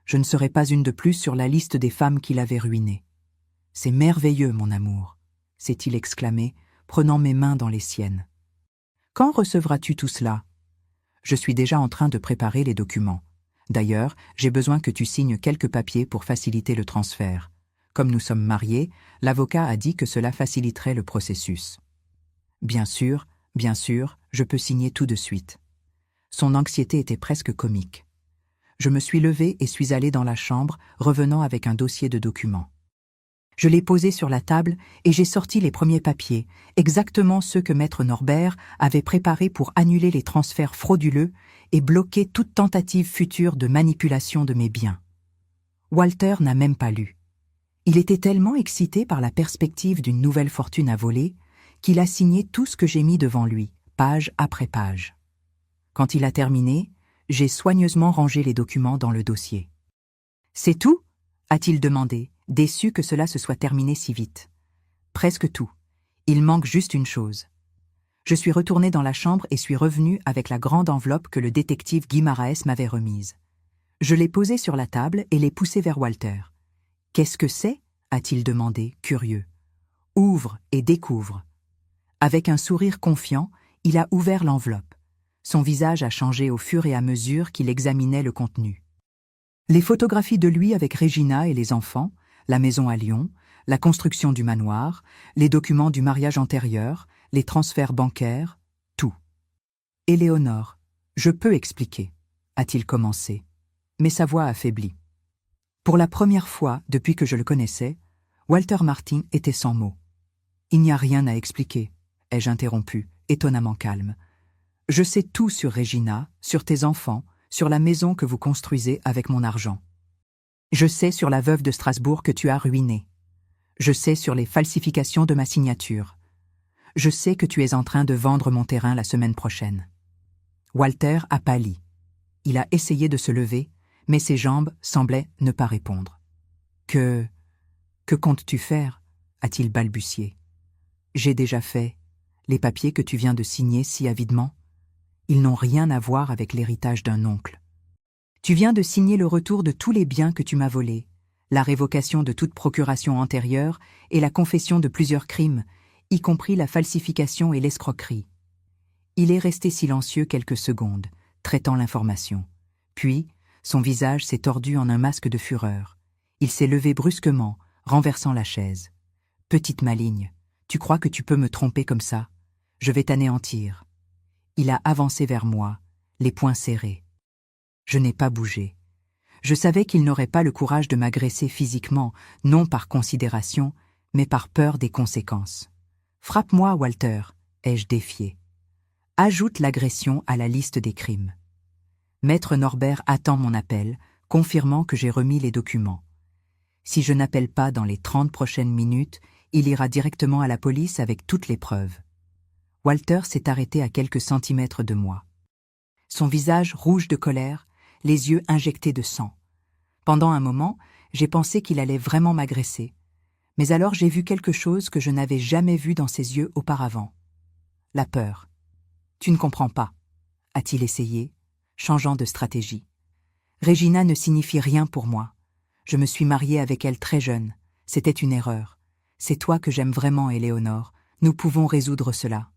Je ne serais pas une de plus sur la liste des femmes qu'il avait ruinées. « C'est merveilleux, mon amour », s'est-il exclamé, prenant mes mains dans les siennes. « Quand recevras-tu tout cela ? Je suis déjà en train de préparer les documents. D'ailleurs, j'ai besoin que tu signes quelques papiers pour faciliter le transfert. Comme nous sommes mariés, l'avocat a dit que cela faciliterait le processus. »« bien sûr, je peux signer tout de suite. » Son anxiété était presque comique. Je me suis levée et suis allée dans la chambre, revenant avec un dossier de documents. Je l'ai posé sur la table et j'ai sorti les premiers papiers, exactement ceux que Maître Norbert avait préparés pour annuler les transferts frauduleux et bloquer toute tentative future de manipulation de mes biens. Walter n'a même pas lu. Il était tellement excité par la perspective d'une nouvelle fortune à voler qu'il a signé tout ce que j'ai mis devant lui, page après page. Quand il a terminé, j'ai soigneusement rangé les documents dans le dossier. « C'est tout ?» a-t-il demandé, déçu que cela se soit terminé si vite. « Presque tout. Il manque juste une chose. » Je suis retournée dans la chambre et suis revenue avec la grande enveloppe que le détective Guimaraes m'avait remise. Je l'ai posée sur la table et l'ai poussée vers Walter. « Qu'est-ce que c'est ?» a-t-il demandé, curieux. « Ouvre et découvre. » Avec un sourire confiant, il a ouvert l'enveloppe. Son visage a changé au fur et à mesure qu'il examinait le contenu. Les photographies de lui avec Regina et les enfants, la maison à Lyon, la construction du manoir, les documents du mariage antérieur, les transferts bancaires, tout. « Éléonore, je peux expliquer », a-t-il commencé, mais sa voix affaiblit. Pour la première fois depuis que je le connaissais, Walter Martin était sans mots. « Il n'y a rien à expliquer », ai-je interrompu, étonnamment calme. « Je sais tout sur Regina, sur tes enfants, sur la maison que vous construisez avec mon argent. Je sais sur la veuve de Strasbourg que tu as ruinée. Je sais sur les falsifications de ma signature. Je sais que tu es en train de vendre mon terrain la semaine prochaine. » Walter a pâli. Il a essayé de se lever, mais ses jambes semblaient ne pas répondre. Que comptes-tu faire » a-t-il balbutié. J'ai déjà fait. Les papiers que tu viens de signer si avidement, ils n'ont rien à voir avec l'héritage d'un oncle. Tu viens de signer le retour de tous les biens que tu m'as volés, la révocation de toute procuration antérieure et la confession de plusieurs crimes, y compris la falsification et l'escroquerie. Il est resté silencieux quelques secondes, traitant l'information. Puis, son visage s'est tordu en un masque de fureur. Il s'est levé brusquement, renversant la chaise. « Petite maligne, tu crois que tu peux me tromper comme ça? Je vais t'anéantir. » Il a avancé vers moi, les poings serrés. Je n'ai pas bougé. Je savais qu'il n'aurait pas le courage de m'agresser physiquement, non par considération, mais par peur des conséquences. « Frappe-moi, Walter », ai-je défié. « Ajoute l'agression à la liste des crimes. » Maître Norbert attend mon appel, confirmant que j'ai remis les documents. Si je n'appelle pas dans les 30 prochaines minutes, il ira directement à la police avec toutes les preuves. Walter s'est arrêté à quelques centimètres de moi. Son visage rouge de colère, les yeux injectés de sang. Pendant un moment, j'ai pensé qu'il allait vraiment m'agresser. Mais alors j'ai vu quelque chose que je n'avais jamais vu dans ses yeux auparavant. La peur. « Tu ne comprends pas » a-t-il essayé, changeant de stratégie. « Regina ne signifie rien pour moi. Je me suis mariée avec elle très jeune. C'était une erreur. C'est toi que j'aime vraiment, Éléonore. Nous pouvons résoudre cela. »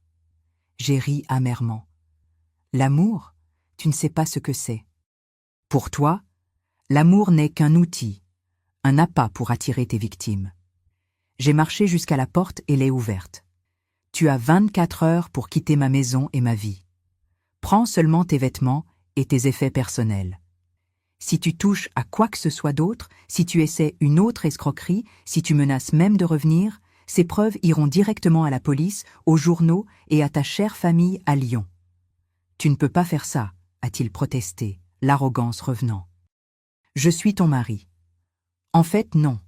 J'ai ri amèrement. « L'amour, tu ne sais pas ce que c'est. Pour toi, l'amour n'est qu'un outil, un appât pour attirer tes victimes. » J'ai marché jusqu'à la porte et l'ai ouverte. « Tu as 24 heures pour quitter ma maison et ma vie. Prends seulement tes vêtements et tes effets personnels. Si tu touches à quoi que ce soit d'autre, si tu essaies une autre escroquerie, si tu menaces même de revenir, ces preuves iront directement à la police, aux journaux et à ta chère famille à Lyon. »« Tu ne peux pas faire ça, » a-t-il protesté, l'arrogance revenant. « Je suis ton mari. »« En fait, non.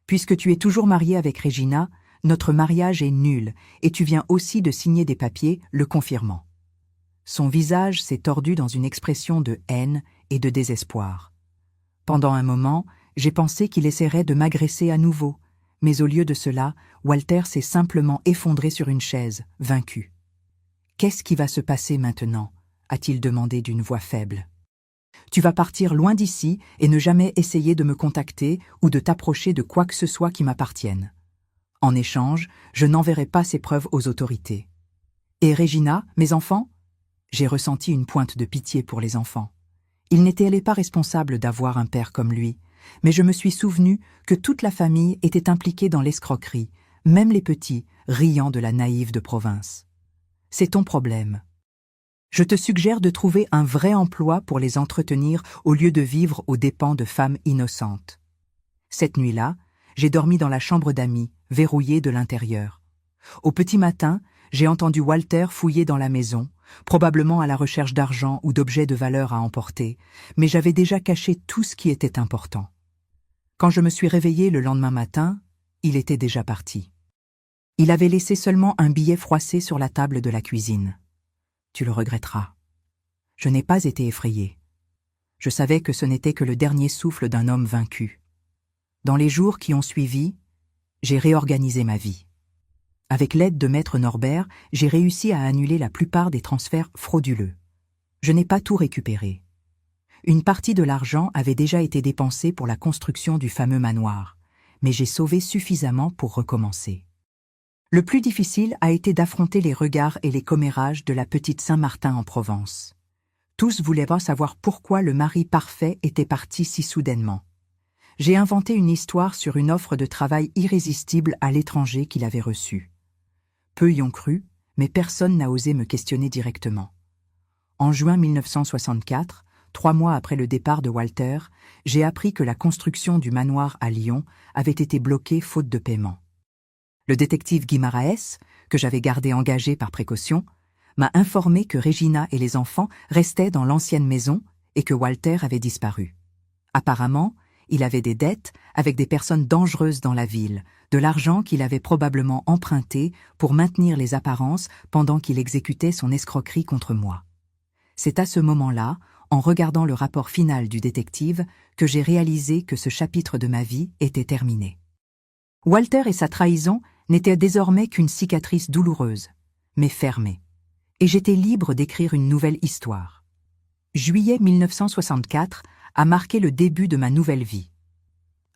Puisque tu es toujours marié avec Regina, notre mariage est nul et tu viens aussi de signer des papiers le confirmant. » Son visage s'est tordu dans une expression de haine et de désespoir. Pendant un moment, j'ai pensé qu'il essaierait de m'agresser à nouveau, mais au lieu de cela, Walter s'est simplement effondré sur une chaise, vaincu. « Qu'est-ce qui va se passer maintenant » a-t-il demandé d'une voix faible. « Tu vas partir loin d'ici et ne jamais essayer de me contacter ou de t'approcher de quoi que ce soit qui m'appartienne. En échange, je n'enverrai pas ces preuves aux autorités. Et Regina, mes enfants ?» J'ai ressenti une pointe de pitié pour les enfants. Il n'était pas responsable d'avoir un père comme lui, mais je me suis souvenu que toute la famille était impliquée dans l'escroquerie, même les petits, riant de la naïve de province. C'est ton problème. Je te suggère de trouver un vrai emploi pour les entretenir au lieu de vivre aux dépens de femmes innocentes. Cette nuit-là, j'ai dormi dans la chambre d'amis, verrouillée de l'intérieur. Au petit matin, j'ai entendu Walter fouiller dans la maison, probablement à la recherche d'argent ou d'objets de valeur à emporter, mais j'avais déjà caché tout ce qui était important. Quand je me suis réveillée le lendemain matin, il était déjà parti. Il avait laissé seulement un billet froissé sur la table de la cuisine. Tu le regretteras. Je n'ai pas été effrayée. Je savais que ce n'était que le dernier souffle d'un homme vaincu. Dans les jours qui ont suivi, j'ai réorganisé ma vie. Avec l'aide de Maître Norbert, j'ai réussi à annuler la plupart des transferts frauduleux. Je n'ai pas tout récupéré. Une partie de l'argent avait déjà été dépensée pour la construction du fameux manoir, mais j'ai sauvé suffisamment pour recommencer. Le plus difficile a été d'affronter les regards et les commérages de la petite Saint-Martin en Provence. Tous voulaient savoir pourquoi le mari parfait était parti si soudainement. J'ai inventé une histoire sur une offre de travail irrésistible à l'étranger qu'il avait reçue. Peu y ont cru, mais personne n'a osé me questionner directement. En juin 1964, 3 mois après le départ de Walter, j'ai appris que la construction du manoir à Lyon avait été bloquée faute de paiement. Le détective Guimaraes, que j'avais gardé engagé par précaution, m'a informé que Regina et les enfants restaient dans l'ancienne maison et que Walter avait disparu. Apparemment, il avait des dettes avec des personnes dangereuses dans la ville, de l'argent qu'il avait probablement emprunté pour maintenir les apparences pendant qu'il exécutait son escroquerie contre moi. C'est à ce moment-là, en regardant le rapport final du détective, que j'ai réalisé que ce chapitre de ma vie était terminé. Walter et sa trahison n'étaient désormais qu'une cicatrice douloureuse, mais fermée, et j'étais libre d'écrire une nouvelle histoire. Juillet 1964 a marqué le début de ma nouvelle vie.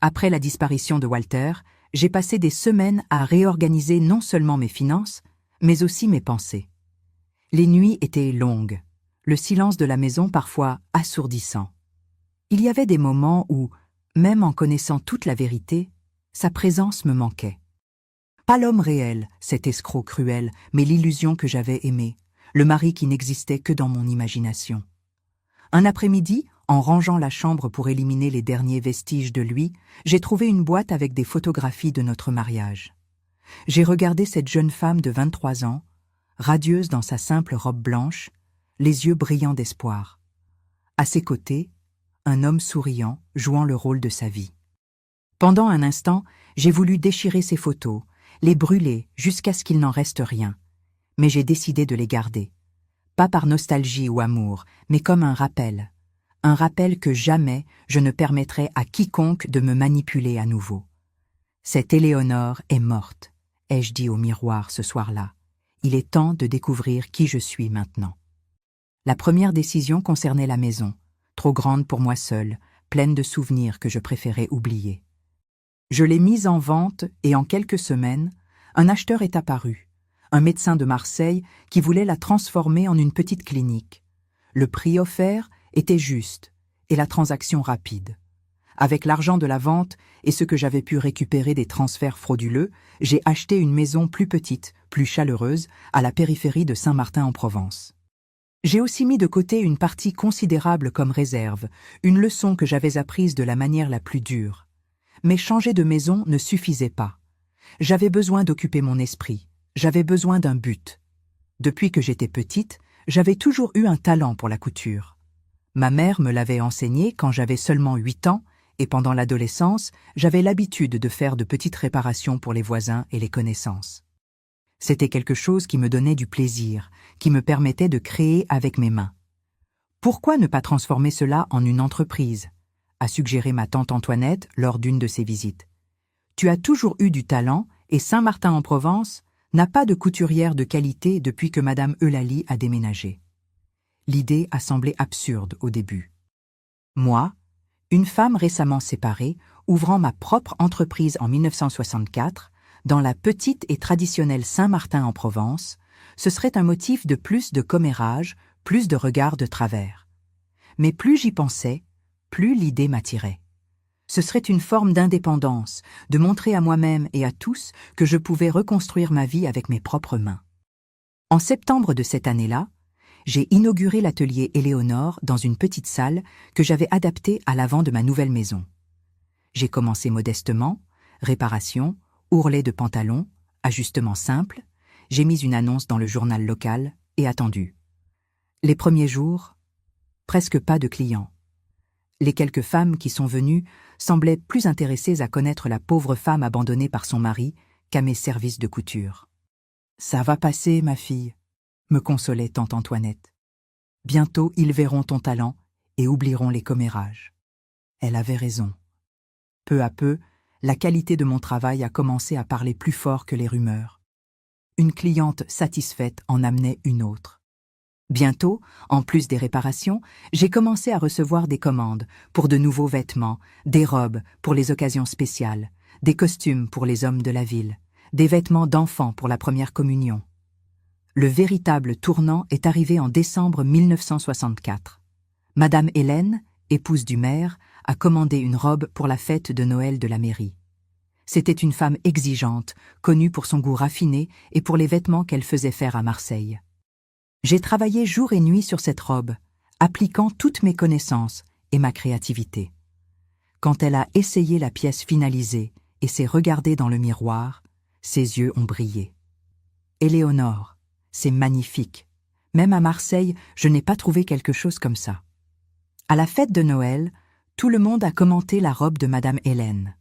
Après la disparition de Walter, j'ai passé des semaines à réorganiser non seulement mes finances, mais aussi mes pensées. Les nuits étaient longues, le silence de la maison parfois assourdissant. Il y avait des moments où, même en connaissant toute la vérité, sa présence me manquait. Pas l'homme réel, cet escroc cruel, mais l'illusion que j'avais aimée, le mari qui n'existait que dans mon imagination. Un après-midi, en rangeant la chambre pour éliminer les derniers vestiges de lui, j'ai trouvé une boîte avec des photographies de notre mariage. J'ai regardé cette jeune femme de 23 ans, radieuse dans sa simple robe blanche, les yeux brillants d'espoir. À ses côtés, un homme souriant, jouant le rôle de sa vie. Pendant un instant, j'ai voulu déchirer ces photos, les brûler jusqu'à ce qu'il n'en reste rien. Mais j'ai décidé de les garder. Pas par nostalgie ou amour, mais comme un rappel. Un rappel que jamais je ne permettrai à quiconque de me manipuler à nouveau. Cette Éléonore est morte, ai-je dit au miroir ce soir-là. Il est temps de découvrir qui je suis maintenant. La première décision concernait la maison, trop grande pour moi seule, pleine de souvenirs que je préférais oublier. Je l'ai mise en vente et en quelques semaines, un acheteur est apparu, un médecin de Marseille qui voulait la transformer en une petite clinique. Le prix offert était juste et la transaction rapide. Avec l'argent de la vente et ce que j'avais pu récupérer des transferts frauduleux, j'ai acheté une maison plus petite, plus chaleureuse, à la périphérie de Saint-Martin-en-Provence. J'ai aussi mis de côté une partie considérable comme réserve, une leçon que j'avais apprise de la manière la plus dure. Mais changer de maison ne suffisait pas. J'avais besoin d'occuper mon esprit, j'avais besoin d'un but. Depuis que j'étais petite, j'avais toujours eu un talent pour la couture. Ma mère me l'avait enseigné quand j'avais seulement 8 ans, et pendant l'adolescence, j'avais l'habitude de faire de petites réparations pour les voisins et les connaissances. C'était quelque chose qui me donnait du plaisir, qui me permettait de créer avec mes mains. Pourquoi ne pas transformer cela en une entreprise ? A suggéré ma tante Antoinette lors d'une de ses visites. Tu as toujours eu du talent et Saint-Martin-en-Provence n'a pas de couturière de qualité depuis que Madame Eulalie a déménagé. L'idée a semblé absurde au début. Moi, une femme récemment séparée, ouvrant ma propre entreprise en 1964, dans la petite et traditionnelle Saint-Martin-en-Provence, ce serait un motif de plus de commérage, plus de regard de travers. Mais plus j'y pensais, plus l'idée m'attirait. Ce serait une forme d'indépendance, de montrer à moi-même et à tous que je pouvais reconstruire ma vie avec mes propres mains. En septembre de cette année-là, j'ai inauguré l'atelier Éléonore dans une petite salle que j'avais adaptée à l'avant de ma nouvelle maison. J'ai commencé modestement, réparation, ourlet de pantalon, ajustement simple, j'ai mis une annonce dans le journal local et attendu. Les premiers jours, presque pas de clients. Les quelques femmes qui sont venues semblaient plus intéressées à connaître la pauvre femme abandonnée par son mari qu'à mes services de couture. « Ça va passer, ma fille », me consolait tante Antoinette. « Bientôt ils verront ton talent et oublieront les commérages. » Elle avait raison. Peu à peu, la qualité de mon travail a commencé à parler plus fort que les rumeurs. Une cliente satisfaite en amenait une autre. Bientôt, en plus des réparations, j'ai commencé à recevoir des commandes pour de nouveaux vêtements, des robes pour les occasions spéciales, des costumes pour les hommes de la ville, des vêtements d'enfants pour la première communion. Le véritable tournant est arrivé en décembre 1964. Madame Hélène, épouse du maire, a commandé une robe pour la fête de Noël de la mairie. C'était une femme exigeante, connue pour son goût raffiné et pour les vêtements qu'elle faisait faire à Marseille. J'ai travaillé jour et nuit sur cette robe, appliquant toutes mes connaissances et ma créativité. Quand elle a essayé la pièce finalisée et s'est regardée dans le miroir, ses yeux ont brillé. « Éléonore, c'est magnifique. Même à Marseille, je n'ai pas trouvé quelque chose comme ça. » À la fête de Noël, tout le monde a commenté la robe de Madame Hélène.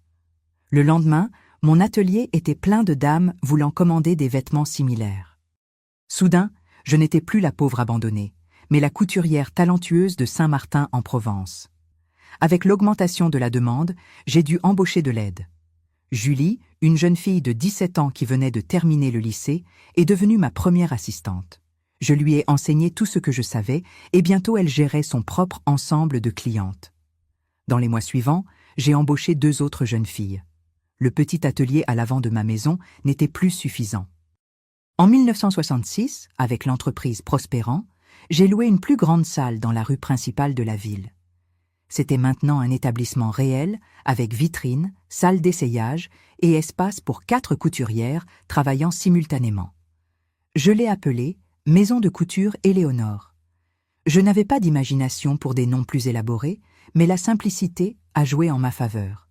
Le lendemain, mon atelier était plein de dames voulant commander des vêtements similaires. Soudain, je n'étais plus la pauvre abandonnée, mais la couturière talentueuse de Saint-Martin en Provence. Avec l'augmentation de la demande, j'ai dû embaucher de l'aide. Julie, une jeune fille de 17 ans qui venait de terminer le lycée, est devenue ma première assistante. Je lui ai enseigné tout ce que je savais et bientôt elle gérait son propre ensemble de clientes. Dans les mois suivants, j'ai embauché 2 autres jeunes filles. Le petit atelier à l'avant de ma maison n'était plus suffisant. En 1966, avec l'entreprise prospérant, j'ai loué une plus grande salle dans la rue principale de la ville. C'était maintenant un établissement réel, avec vitrines, salle d'essayage et espace pour 4 couturières travaillant simultanément. Je l'ai appelée Maison de couture Éléonore. Je n'avais pas d'imagination pour des noms plus élaborés, mais la simplicité a joué en ma faveur.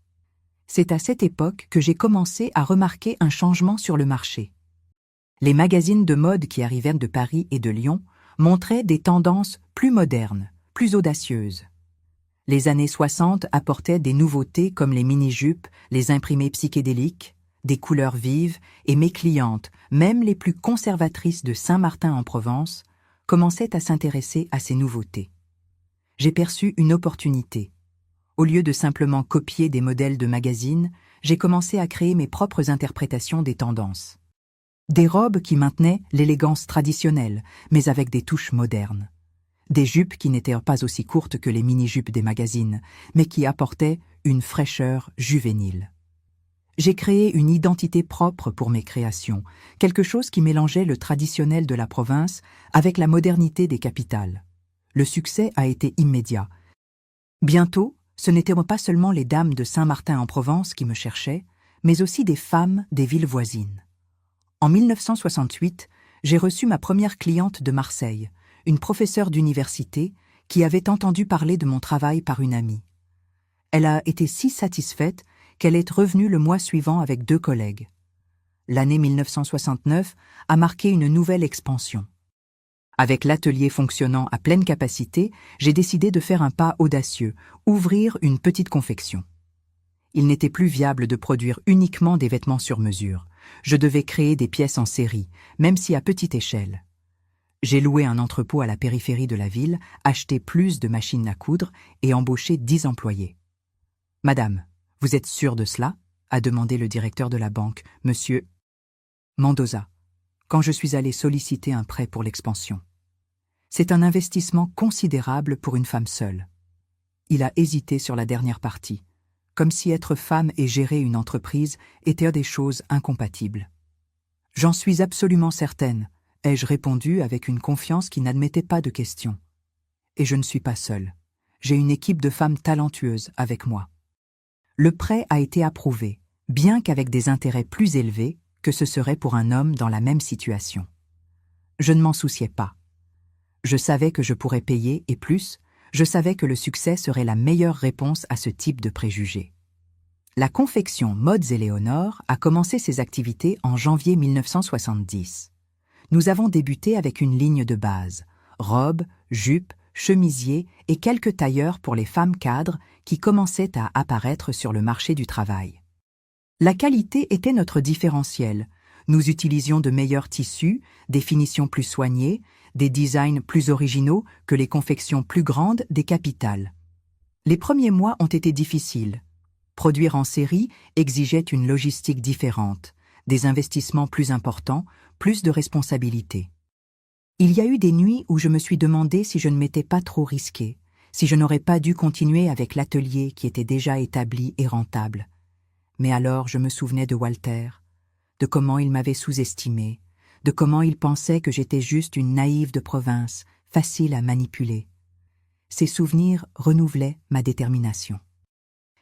C'est à cette époque que j'ai commencé à remarquer un changement sur le marché. Les magazines de mode qui arrivaient de Paris et de Lyon montraient des tendances plus modernes, plus audacieuses. Les années 60 apportaient des nouveautés comme les mini-jupes, les imprimés psychédéliques, des couleurs vives, et mes clientes, même les plus conservatrices de Saint-Martin en Provence, commençaient à s'intéresser à ces nouveautés. J'ai perçu une opportunité. Au lieu de simplement copier des modèles de magazines, j'ai commencé à créer mes propres interprétations des tendances. Des robes qui maintenaient l'élégance traditionnelle, mais avec des touches modernes. Des jupes qui n'étaient pas aussi courtes que les mini-jupes des magazines, mais qui apportaient une fraîcheur juvénile. J'ai créé une identité propre pour mes créations, quelque chose qui mélangeait le traditionnel de la province avec la modernité des capitales. Le succès a été immédiat. Bientôt, ce n'étaient pas seulement les dames de Saint-Martin en Provence qui me cherchaient, mais aussi des femmes des villes voisines. En 1968, j'ai reçu ma première cliente de Marseille, une professeure d'université qui avait entendu parler de mon travail par une amie. Elle a été si satisfaite qu'elle est revenue le mois suivant avec 2 collègues. L'année 1969 a marqué une nouvelle expansion. Avec l'atelier fonctionnant à pleine capacité, j'ai décidé de faire un pas audacieux, ouvrir une petite confection. Il n'était plus viable de produire uniquement des vêtements sur mesure. Je devais créer des pièces en série, même si à petite échelle. J'ai loué un entrepôt à la périphérie de la ville, acheté plus de machines à coudre et embauché 10 employés. « Madame, vous êtes sûre de cela ?» a demandé le directeur de la banque, Monsieur Mendoza, quand je suis allé solliciter un prêt pour l'expansion. C'est un investissement considérable pour une femme seule. Il a hésité sur la dernière partie, comme si être femme et gérer une entreprise étaient des choses incompatibles. « J'en suis absolument certaine », ai-je répondu avec une confiance qui n'admettait pas de questions. Et je ne suis pas seule. J'ai une équipe de femmes talentueuses avec moi. Le prêt a été approuvé, bien qu'avec des intérêts plus élevés que ce serait pour un homme dans la même situation. Je ne m'en souciais pas. Je savais que je pourrais payer et plus, je savais que le succès serait la meilleure réponse à ce type de préjugés. La confection Modes Éléonore a commencé ses activités en janvier 1970. Nous avons débuté avec une ligne de base, robes, jupes, chemisiers et quelques tailleurs pour les femmes cadres qui commençaient à apparaître sur le marché du travail. La qualité était notre différentiel. Nous utilisions de meilleurs tissus, des finitions plus soignées, des designs plus originaux que les confections plus grandes des capitales. Les premiers mois ont été difficiles. Produire en série exigeait une logistique différente, des investissements plus importants, plus de responsabilités. Il y a eu des nuits où je me suis demandé si je ne m'étais pas trop risquée, si je n'aurais pas dû continuer avec l'atelier qui était déjà établi et rentable. Mais alors je me souvenais de Walter, de comment il m'avait sous-estimée, de comment il pensait que j'étais juste une naïve de province, facile à manipuler. Ces souvenirs renouvelaient ma détermination.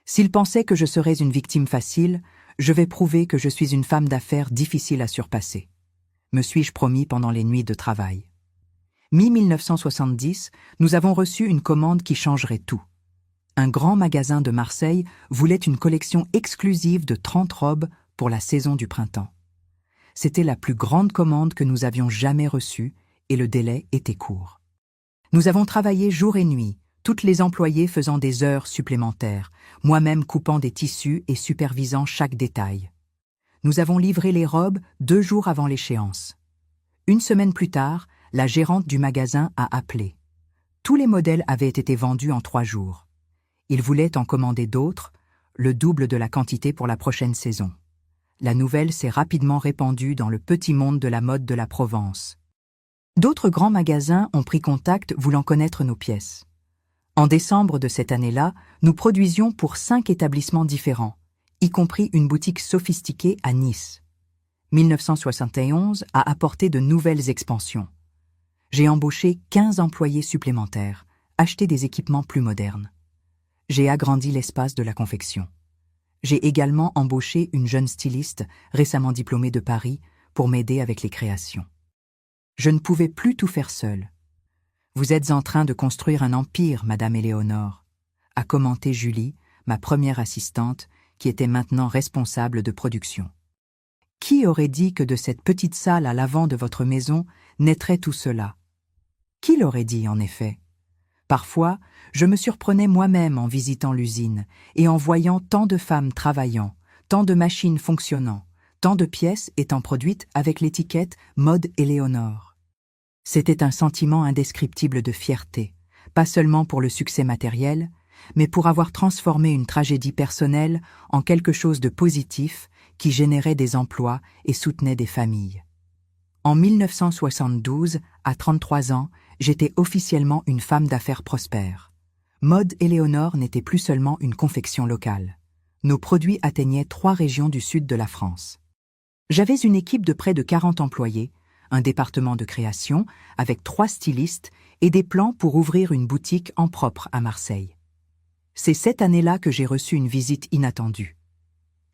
S'il pensait que je serais une victime facile, je vais prouver que je suis une femme d'affaires difficile à surpasser. Me suis-je promis pendant les nuits de travail. Mi-1970, nous avons reçu une commande qui changerait tout. Un grand magasin de Marseille voulait une collection exclusive de 30 robes pour la saison du printemps. C'était la plus grande commande que nous avions jamais reçue et le délai était court. Nous avons travaillé jour et nuit, toutes les employées faisant des heures supplémentaires, moi-même coupant des tissus et supervisant chaque détail. Nous avons livré les robes 2 jours avant l'échéance. Une semaine plus tard, la gérante du magasin a appelé. Tous les modèles avaient été vendus en 3 jours. Il voulait en commander d'autres, le double de la quantité pour la prochaine saison. La nouvelle s'est rapidement répandue dans le petit monde de la mode de la Provence. D'autres grands magasins ont pris contact voulant connaître nos pièces. En décembre de cette année-là, nous produisions pour 5 établissements différents, y compris une boutique sophistiquée à Nice. 1971 a apporté de nouvelles expansions. J'ai embauché 15 employés supplémentaires, acheté des équipements plus modernes. J'ai agrandi l'espace de la confection. J'ai également embauché une jeune styliste récemment diplômée de Paris pour m'aider avec les créations. Je ne pouvais plus tout faire seule. « Vous êtes en train de construire un empire, Madame Éléonore », a commenté Julie, ma première assistante, qui était maintenant responsable de production. Qui aurait dit que de cette petite salle à l'avant de votre maison naîtrait tout cela? Qui l'aurait dit, en effet? Parfois, je me surprenais moi-même en visitant l'usine et en voyant tant de femmes travaillant, tant de machines fonctionnant, tant de pièces étant produites avec l'étiquette « Mode Éléonore ». C'était un sentiment indescriptible de fierté, pas seulement pour le succès matériel, mais pour avoir transformé une tragédie personnelle en quelque chose de positif qui générait des emplois et soutenait des familles. En 1972, à 33 ans, j'étais officiellement une femme d'affaires prospère. Mode Éléonore n'était plus seulement une confection locale. Nos produits atteignaient 3 régions du sud de la France. J'avais une équipe de près de 40 employés, un département de création avec 3 stylistes et des plans pour ouvrir une boutique en propre à Marseille. C'est cette année-là que j'ai reçu une visite inattendue.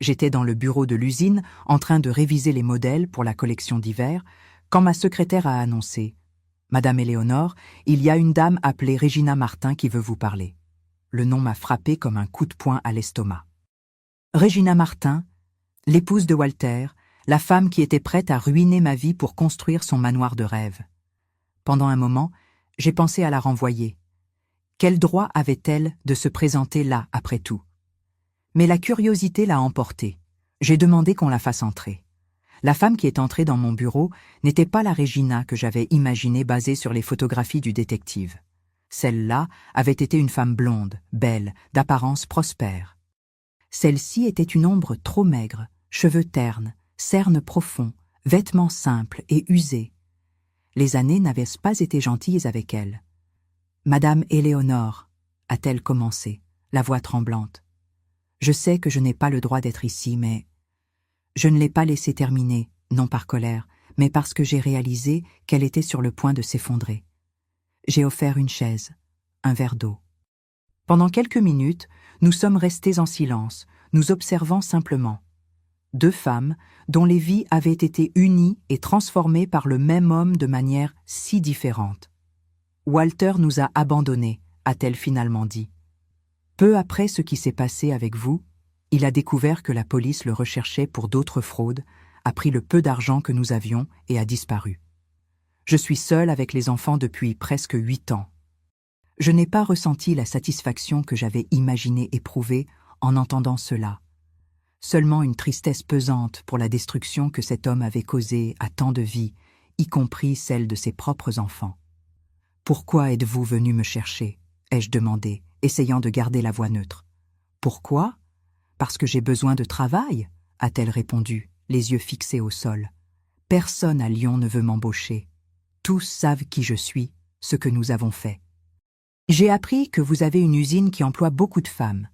J'étais dans le bureau de l'usine en train de réviser les modèles pour la collection d'hiver quand ma secrétaire a annoncé « Madame Éléonore, il y a une dame appelée Régina Martin qui veut vous parler. » Le nom m'a frappé comme un coup de poing à l'estomac. Régina Martin, l'épouse de Walter, la femme qui était prête à ruiner ma vie pour construire son manoir de rêve. Pendant un moment, j'ai pensé à la renvoyer. Quel droit avait-elle de se présenter là, après tout? Mais la curiosité l'a emportée. J'ai demandé qu'on la fasse entrer. La femme qui est entrée dans mon bureau n'était pas la Régina que j'avais imaginée basée sur les photographies du détective. Celle-là avait été une femme blonde, belle, d'apparence prospère. Celle-ci était une ombre trop maigre, cheveux ternes, cernes profonds, vêtements simples et usés. Les années n'avaient pas été gentilles avec elle. « Madame Éléonore », a-t-elle commencé, la voix tremblante. « Je sais que je n'ai pas le droit d'être ici, mais… » Je ne l'ai pas laissée terminer, non par colère, mais parce que j'ai réalisé qu'elle était sur le point de s'effondrer. J'ai offert une chaise, un verre d'eau. Pendant quelques minutes, nous sommes restés en silence, nous observant simplement. 2 femmes dont les vies avaient été unies et transformées par le même homme de manière si différente. « Walter nous a abandonnés », a-t-elle finalement dit. Peu après ce qui s'est passé avec vous, il a découvert que la police le recherchait pour d'autres fraudes, a pris le peu d'argent que nous avions et a disparu. Je suis seule avec les enfants depuis presque 8 ans. Je n'ai pas ressenti la satisfaction que j'avais imaginé éprouver en entendant cela. Seulement une tristesse pesante pour la destruction que cet homme avait causée à tant de vies, y compris celle de ses propres enfants. « Pourquoi êtes-vous venu me chercher ?» ai-je demandé, essayant de garder la voix neutre. « Pourquoi ? Parce que j'ai besoin de travail ?» a-t-elle répondu, les yeux fixés au sol. « Personne à Lyon ne veut m'embaucher. Tous savent qui je suis, ce que nous avons fait. J'ai appris que vous avez une usine qui emploie beaucoup de femmes.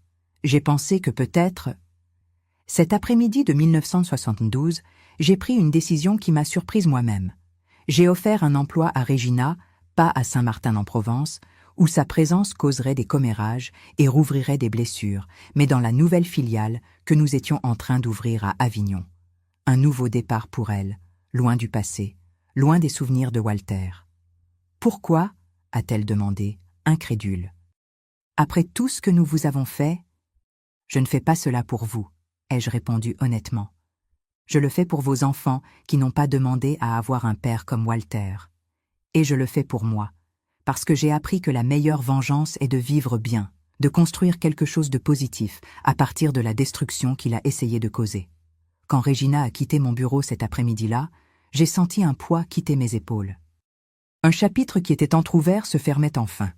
J'ai pensé que peut-être… » Cet après-midi de 1972, j'ai pris une décision qui m'a surprise moi-même. J'ai offert un emploi à Régina, pas à Saint-Martin-en-Provence, où sa présence causerait des commérages et rouvrirait des blessures, mais dans la nouvelle filiale que nous étions en train d'ouvrir à Avignon. Un nouveau départ pour elle, loin du passé, loin des souvenirs de Walter. « Pourquoi ?» a-t-elle demandé, incrédule. « Après tout ce que nous vous avons fait… » « Je ne fais pas cela pour vous, » ai-je répondu honnêtement. « Je le fais pour vos enfants qui n'ont pas demandé à avoir un père comme Walter. Et je le fais pour moi. Parce que j'ai appris que la meilleure vengeance est de vivre bien, de construire quelque chose de positif à partir de la destruction qu'il a essayé de causer. Quand Régina a quitté mon bureau cet après-midi-là, j'ai senti un poids quitter mes épaules. Un chapitre qui était entrouvert se fermait enfin.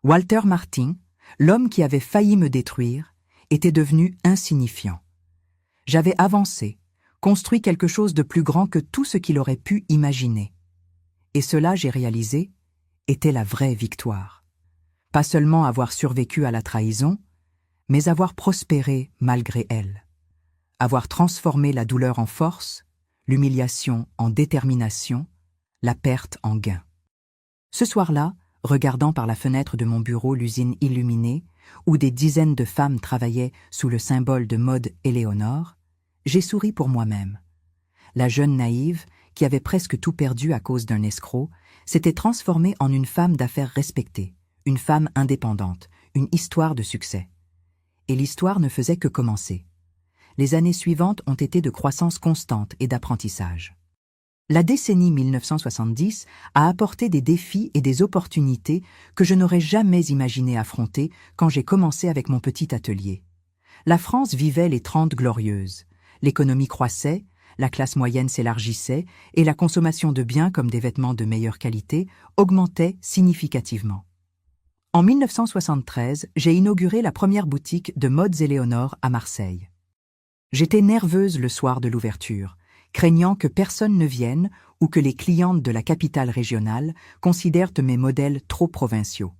Walter Martin, l'homme qui avait failli me détruire, était devenu insignifiant. J'avais avancé, construit quelque chose de plus grand que tout ce qu'il aurait pu imaginer. Et cela, j'ai réalisé, était la vraie victoire. Pas seulement avoir survécu à la trahison, mais avoir prospéré malgré elle. Avoir transformé la douleur en force, l'humiliation en détermination, la perte en gain. Ce soir-là, regardant par la fenêtre de mon bureau l'usine illuminée, où des dizaines de femmes travaillaient sous le symbole de mode Éléonore, j'ai souri pour moi-même. La jeune naïve, qui avait presque tout perdu à cause d'un escroc, s'était transformée en une femme d'affaires respectée, une femme indépendante, une histoire de succès. Et l'histoire ne faisait que commencer. Les années suivantes ont été de croissance constante et d'apprentissage. La décennie 1970 a apporté des défis et des opportunités que je n'aurais jamais imaginé affronter quand j'ai commencé avec mon petit atelier. La France vivait les 30 glorieuses. L'économie croissait, la classe moyenne s'élargissait et la consommation de biens comme des vêtements de meilleure qualité augmentait significativement. En 1973, j'ai inauguré la première boutique de Modes Éléonore à Marseille. J'étais nerveuse le soir de l'ouverture, craignant que personne ne vienne ou que les clientes de la capitale régionale considèrent mes modèles trop provinciaux.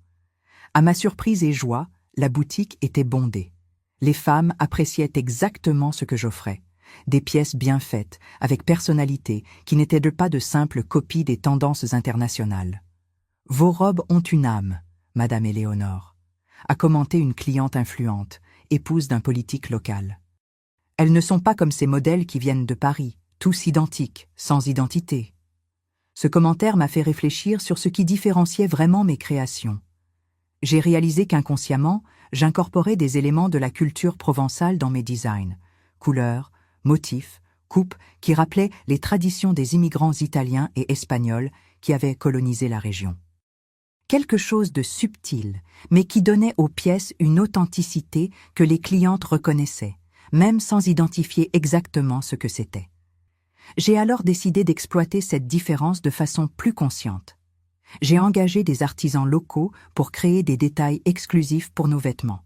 À ma surprise et joie, la boutique était bondée. Les femmes appréciaient exactement ce que j'offrais. Des pièces bien faites, avec personnalité, qui n'étaient pas de simples copies des tendances internationales. « Vos robes ont une âme, Madame Éléonore », a commenté une cliente influente, épouse d'un politique local. Elles ne sont pas comme ces modèles qui viennent de Paris, tous identiques, sans identité. Ce commentaire m'a fait réfléchir sur ce qui différenciait vraiment mes créations. J'ai réalisé qu'inconsciemment, j'incorporais des éléments de la culture provençale dans mes designs, couleurs, motifs, coupes qui rappelaient les traditions des immigrants italiens et espagnols qui avaient colonisé la région. Quelque chose de subtil, mais qui donnait aux pièces une authenticité que les clientes reconnaissaient, même sans identifier exactement ce que c'était. J'ai alors décidé d'exploiter cette différence de façon plus consciente. J'ai engagé des artisans locaux pour créer des détails exclusifs pour nos vêtements.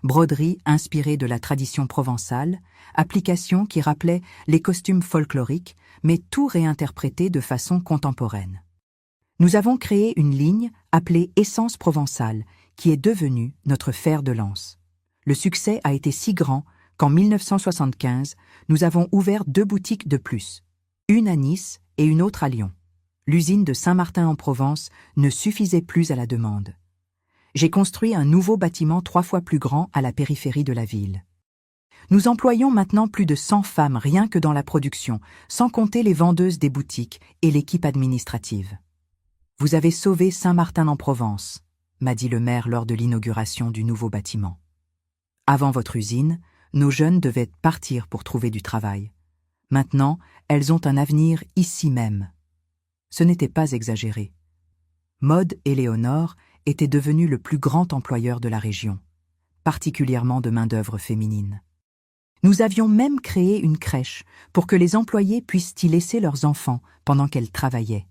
Broderie inspirée de la tradition provençale, applications qui rappelaient les costumes folkloriques, mais tout réinterprété de façon contemporaine. Nous avons créé une ligne appelée Essence Provençale, qui est devenue notre fer de lance. Le succès a été si grand qu'en 1975, nous avons ouvert 2 boutiques de plus, une à Nice et une autre à Lyon. L'usine de Saint-Martin-en-Provence ne suffisait plus à la demande. J'ai construit un nouveau bâtiment 3 fois plus grand à la périphérie de la ville. Nous employons maintenant plus de 100 femmes rien que dans la production, sans compter les vendeuses des boutiques et l'équipe administrative. « Vous avez sauvé Saint-Martin-en-Provence », m'a dit le maire lors de l'inauguration du nouveau bâtiment. Avant votre usine, nos jeunes devaient partir pour trouver du travail. Maintenant, elles ont un avenir ici même. Ce n'était pas exagéré. Mode Éléonore était devenu le plus grand employeur de la région, particulièrement de main-d'œuvre féminine. Nous avions même créé une crèche pour que les employés puissent y laisser leurs enfants pendant qu'elles travaillaient.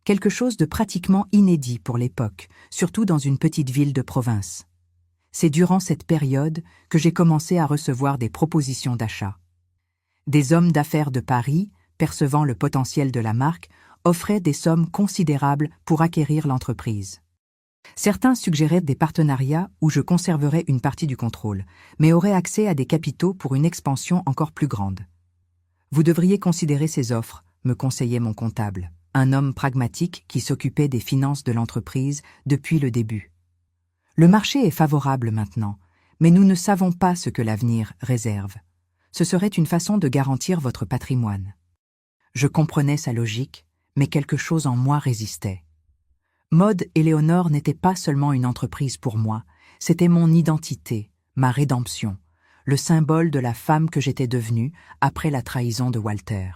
Quelque chose de pratiquement inédit pour l'époque, surtout dans une petite ville de province. C'est durant cette période que j'ai commencé à recevoir des propositions d'achat. Des hommes d'affaires de Paris, percevant le potentiel de la marque, offraient des sommes considérables pour acquérir l'entreprise. Certains suggéraient des partenariats où je conserverais une partie du contrôle, mais aurais accès à des capitaux pour une expansion encore plus grande. Vous devriez considérer ces offres, me conseillait mon comptable, un homme pragmatique qui s'occupait des finances de l'entreprise depuis le début. Le marché est favorable maintenant, mais nous ne savons pas ce que l'avenir réserve. Ce serait une façon de garantir votre patrimoine. Je comprenais sa logique, mais quelque chose en moi résistait. Mode Éléonore n'était pas seulement une entreprise pour moi, c'était mon identité, ma rédemption, le symbole de la femme que j'étais devenue après la trahison de Walter.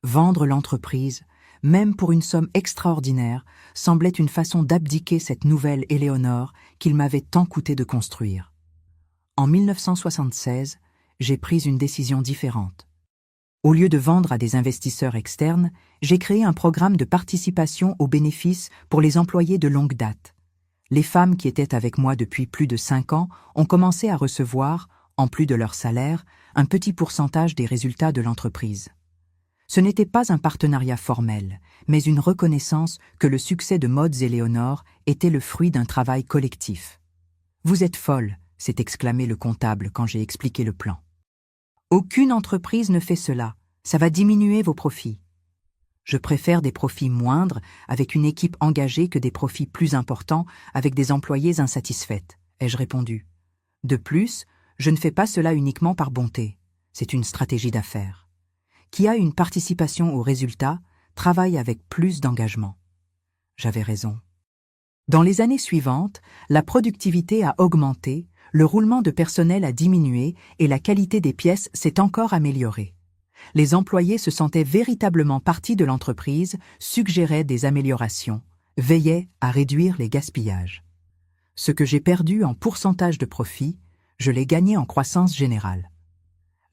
Vendre l'entreprise, même pour une somme extraordinaire, semblait une façon d'abdiquer cette nouvelle Éléonore qu'il m'avait tant coûté de construire. En 1976, j'ai pris une décision différente. Au lieu de vendre à des investisseurs externes, j'ai créé un programme de participation aux bénéfices pour les employés de longue date. Les femmes qui étaient avec moi depuis plus de 5 ans ont commencé à recevoir, en plus de leur salaire, un petit pourcentage des résultats de l'entreprise. Ce n'était pas un partenariat formel, mais une reconnaissance que le succès de Modes Éléonore était le fruit d'un travail collectif. « Vous êtes folle », s'est exclamé le comptable quand j'ai expliqué le plan. « Aucune entreprise ne fait cela, ça va diminuer vos profits. » Je préfère des profits moindres avec une équipe engagée que des profits plus importants avec des employés insatisfaits, ai-je répondu. De plus, je ne fais pas cela uniquement par bonté, c'est une stratégie d'affaires. Qui a une participation au résultat travaille avec plus d'engagement. J'avais raison. Dans les années suivantes, la productivité a augmenté, le roulement de personnel a diminué et la qualité des pièces s'est encore améliorée. Les employés se sentaient véritablement partie de l'entreprise, suggéraient des améliorations, veillaient à réduire les gaspillages. Ce que j'ai perdu en pourcentage de profit, je l'ai gagné en croissance générale.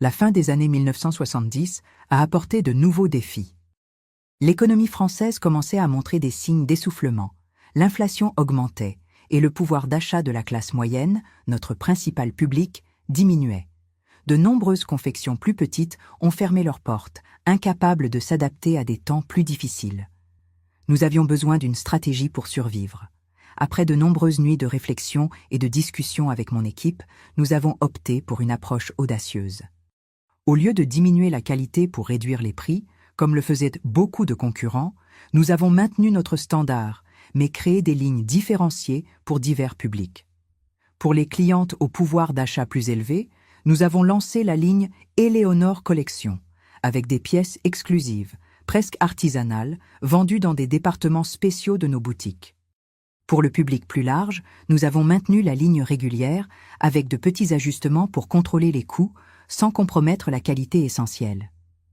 La fin des années 1970 a apporté de nouveaux défis. L'économie française commençait à montrer des signes d'essoufflement, l'inflation augmentait et le pouvoir d'achat de la classe moyenne, notre principal public, diminuait. De nombreuses confections plus petites ont fermé leurs portes, incapables de s'adapter à des temps plus difficiles. Nous avions besoin d'une stratégie pour survivre. Après de nombreuses nuits de réflexion et de discussion avec mon équipe, nous avons opté pour une approche audacieuse. Au lieu de diminuer la qualité pour réduire les prix, comme le faisaient beaucoup de concurrents, nous avons maintenu notre standard, mais créé des lignes différenciées pour divers publics. Pour les clientes au pouvoir d'achat plus élevé, nous avons lancé la ligne Éléonore Collection, avec des pièces exclusives, presque artisanales, vendues dans des départements spéciaux de nos boutiques. Pour le public plus large, nous avons maintenu la ligne régulière, avec de petits ajustements pour contrôler les coûts, sans compromettre la qualité essentielle.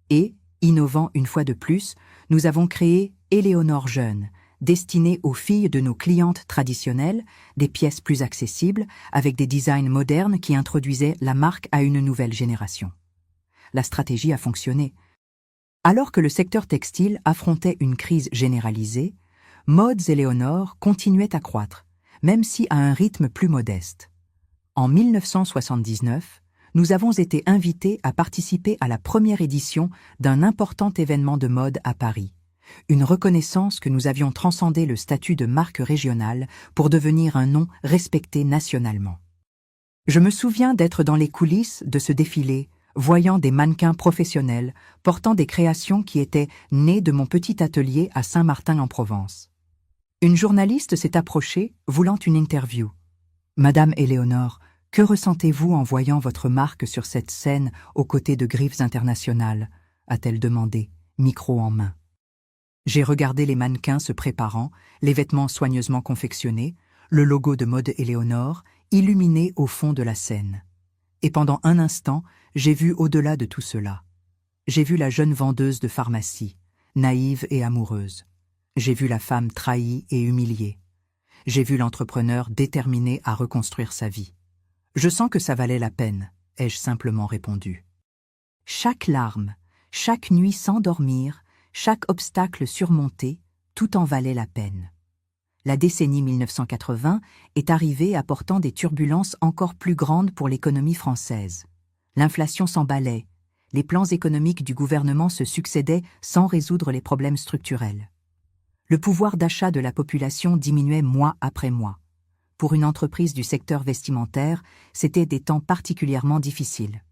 Et, innovant une fois de plus, nous avons créé Éléonore Jeune, destinée aux filles de nos clientes traditionnelles, des pièces plus accessibles, avec des designs modernes qui introduisaient la marque à une nouvelle génération. La stratégie a fonctionné. Alors que le secteur textile affrontait une crise généralisée, Modes Éléonore continuait à croître, même si à un rythme plus modeste. En 1979, nous avons été invités à participer à la première édition d'un important événement de mode à Paris. Une reconnaissance que nous avions transcendé le statut de marque régionale pour devenir un nom respecté nationalement. Je me souviens d'être dans les coulisses de ce défilé, voyant des mannequins professionnels portant des créations qui étaient nées de mon petit atelier à Saint-Martin-en-Provence. Une journaliste s'est approchée, voulant une interview. « Madame Éléonore, que ressentez-vous en voyant votre marque sur cette scène aux côtés de Griffes Internationales ?» a-t-elle demandé, micro en main. J'ai regardé les mannequins se préparant, les vêtements soigneusement confectionnés, le logo de Mode Éléonore, illuminé au fond de la scène. Et pendant un instant, j'ai vu au-delà de tout cela. J'ai vu la jeune vendeuse de pharmacie, naïve et amoureuse. J'ai vu la femme trahie et humiliée. J'ai vu l'entrepreneur déterminé à reconstruire sa vie. Je sens que ça valait la peine, ai-je simplement répondu. Chaque larme, chaque nuit sans dormir, chaque obstacle surmonté, tout en valait la peine. La décennie 1980 est arrivée apportant des turbulences encore plus grandes pour l'économie française. L'inflation s'emballait, les plans économiques du gouvernement se succédaient sans résoudre les problèmes structurels. Le pouvoir d'achat de la population diminuait mois après mois. Pour une entreprise du secteur vestimentaire, c'était des temps particulièrement difficiles.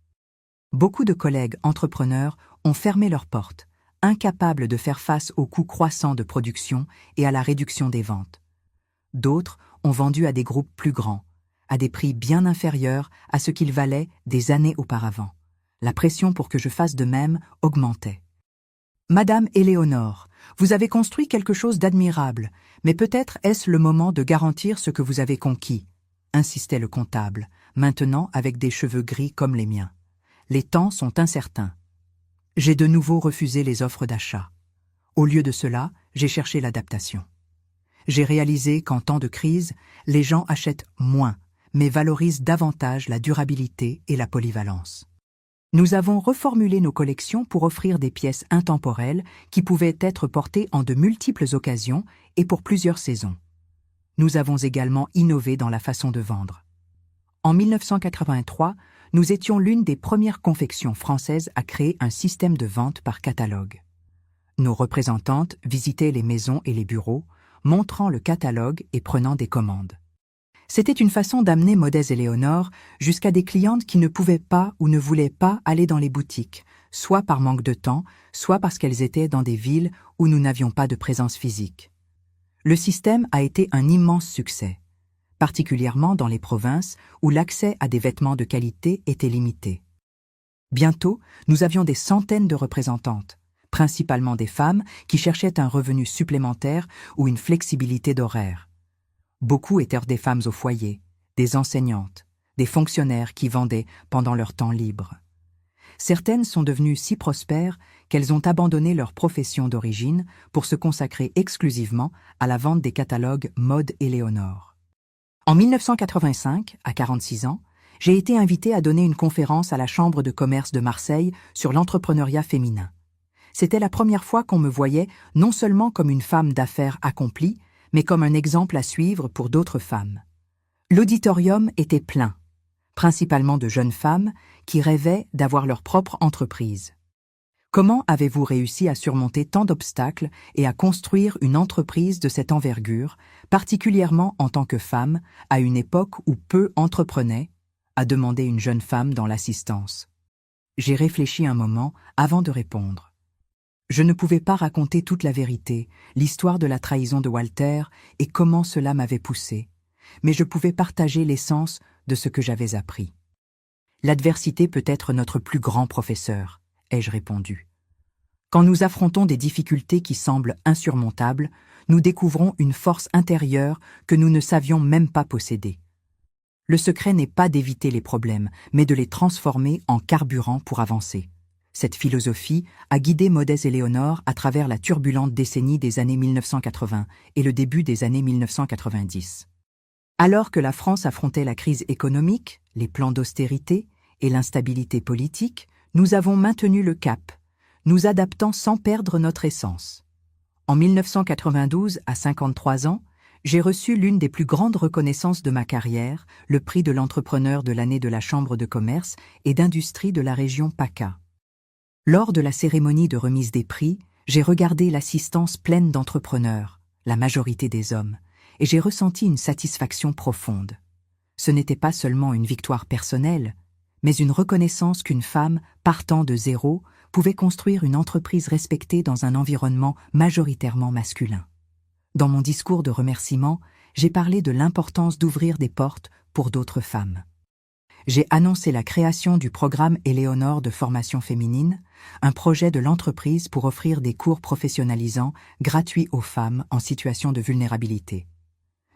Beaucoup de collègues entrepreneurs ont fermé leurs portes, incapables de faire face aux coûts croissants de production et à la réduction des ventes. D'autres ont vendu à des groupes plus grands, à des prix bien inférieurs à ce qu'ils valaient des années auparavant. La pression pour que je fasse de même augmentait. « Madame Éléonore, vous avez construit quelque chose d'admirable, mais peut-être est-ce le moment de garantir ce que vous avez conquis ?» insistait le comptable, maintenant avec des cheveux gris comme les miens. « Les temps sont incertains. » J'ai de nouveau refusé les offres d'achat. Au lieu de cela, j'ai cherché l'adaptation. J'ai réalisé qu'en temps de crise, les gens achètent moins, mais valorisent davantage la durabilité et la polyvalence. Nous avons reformulé nos collections pour offrir des pièces intemporelles qui pouvaient être portées en de multiples occasions et pour plusieurs saisons. Nous avons également innové dans la façon de vendre. En 1983, nous étions l'une des premières confections françaises à créer un système de vente par catalogue. Nos représentantes visitaient les maisons et les bureaux, montrant le catalogue et prenant des commandes. C'était une façon d'amener Modèse et Léonore jusqu'à des clientes qui ne pouvaient pas ou ne voulaient pas aller dans les boutiques, soit par manque de temps, soit parce qu'elles étaient dans des villes où nous n'avions pas de présence physique. Le système a été un immense succès, particulièrement dans les provinces où l'accès à des vêtements de qualité était limité. Bientôt, nous avions des centaines de représentantes, principalement des femmes qui cherchaient un revenu supplémentaire ou une flexibilité d'horaire. Beaucoup étaient des femmes au foyer, des enseignantes, des fonctionnaires qui vendaient pendant leur temps libre. Certaines sont devenues si prospères qu'elles ont abandonné leur profession d'origine pour se consacrer exclusivement à la vente des catalogues Mode et Léonore. En 1985, à 46 ans, j'ai été invitée à donner une conférence à la Chambre de commerce de Marseille sur l'entrepreneuriat féminin. C'était la première fois qu'on me voyait non seulement comme une femme d'affaires accomplie, mais comme un exemple à suivre pour d'autres femmes. L'auditorium était plein, principalement de jeunes femmes qui rêvaient d'avoir leur propre entreprise. Comment avez-vous réussi à surmonter tant d'obstacles et à construire une entreprise de cette envergure, particulièrement en tant que femme, à une époque où peu entreprenaient, a demandé une jeune femme dans l'assistance. J'ai réfléchi un moment avant de répondre. Je ne pouvais pas raconter toute la vérité, l'histoire de la trahison de Walter et comment cela m'avait poussé, mais je pouvais partager l'essence de ce que j'avais appris. L'adversité peut être notre plus grand professeur, ai-je répondu. Quand nous affrontons des difficultés qui semblent insurmontables, nous découvrons une force intérieure que nous ne savions même pas posséder. Le secret n'est pas d'éviter les problèmes, mais de les transformer en carburant pour avancer. Cette philosophie a guidé Modèse et Léonore à travers la turbulente décennie des années 1980 et le début des années 1990. Alors que la France affrontait la crise économique, les plans d'austérité et l'instabilité politique, nous avons maintenu le cap, nous adaptant sans perdre notre essence. En 1992, à 53 ans, j'ai reçu l'une des plus grandes reconnaissances de ma carrière, le prix de l'entrepreneur de l'année de la Chambre de commerce et d'industrie de la région PACA. Lors de la cérémonie de remise des prix, j'ai regardé l'assistance pleine d'entrepreneurs, la majorité des hommes, et j'ai ressenti une satisfaction profonde. Ce n'était pas seulement une victoire personnelle, mais une reconnaissance qu'une femme, partant de zéro, pouvait construire une entreprise respectée dans un environnement majoritairement masculin. Dans mon discours de remerciement, j'ai parlé de l'importance d'ouvrir des portes pour d'autres femmes. J'ai annoncé la création du programme Éléonore de formation féminine, un projet de l'entreprise pour offrir des cours professionnalisants gratuits aux femmes en situation de vulnérabilité.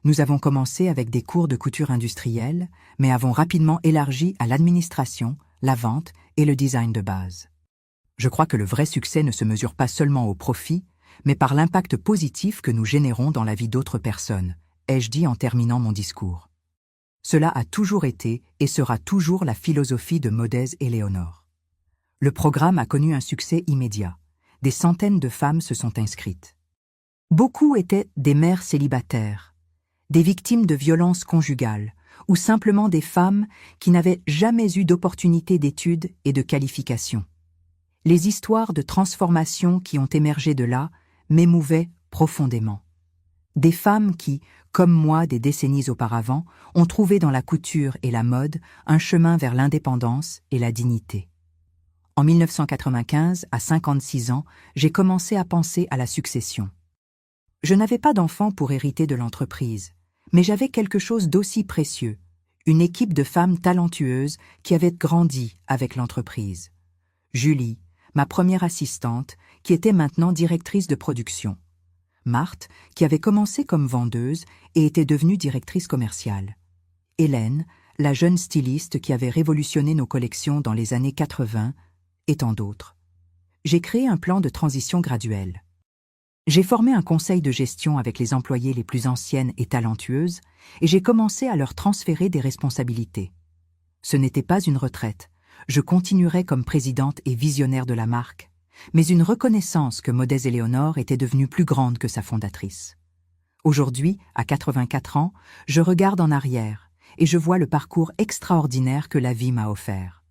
Nous avons commencé avec des cours de couture industrielle, mais avons rapidement élargi à l'administration, la vente et le design de base. Je crois que le vrai succès ne se mesure pas seulement au profit, mais par l'impact positif que nous générons dans la vie d'autres personnes, ai-je dit en terminant mon discours. Cela a toujours été et sera toujours la philosophie de Modèse et Léonore. Le programme a connu un succès immédiat. Des centaines de femmes se sont inscrites. Beaucoup étaient des mères célibataires, des victimes de violences conjugales, ou simplement des femmes qui n'avaient jamais eu d'opportunité d'études et de qualification. Les histoires de transformation qui ont émergé de là m'émouvaient profondément. Des femmes qui, comme moi des décennies auparavant, ont trouvé dans la couture et la mode un chemin vers l'indépendance et la dignité. En 1995, à 56 ans, j'ai commencé à penser à la succession. Je n'avais pas d'enfant pour hériter de l'entreprise, mais j'avais quelque chose d'aussi précieux, une équipe de femmes talentueuses qui avaient grandi avec l'entreprise. Julie, ma première assistante, qui était maintenant directrice de production. Marthe, qui avait commencé comme vendeuse et était devenue directrice commerciale. Hélène, la jeune styliste qui avait révolutionné nos collections dans les années 80, et tant d'autres. J'ai créé un plan de transition graduelle. J'ai formé un conseil de gestion avec les employées les plus anciennes et talentueuses, et j'ai commencé à leur transférer des responsabilités. Ce n'était pas une retraite, je continuerai comme présidente et visionnaire de la marque, mais une reconnaissance que Modèse et Léonore était devenue plus grande que sa fondatrice. Aujourd'hui, à 84 ans, je regarde en arrière et je vois le parcours extraordinaire que la vie m'a offert.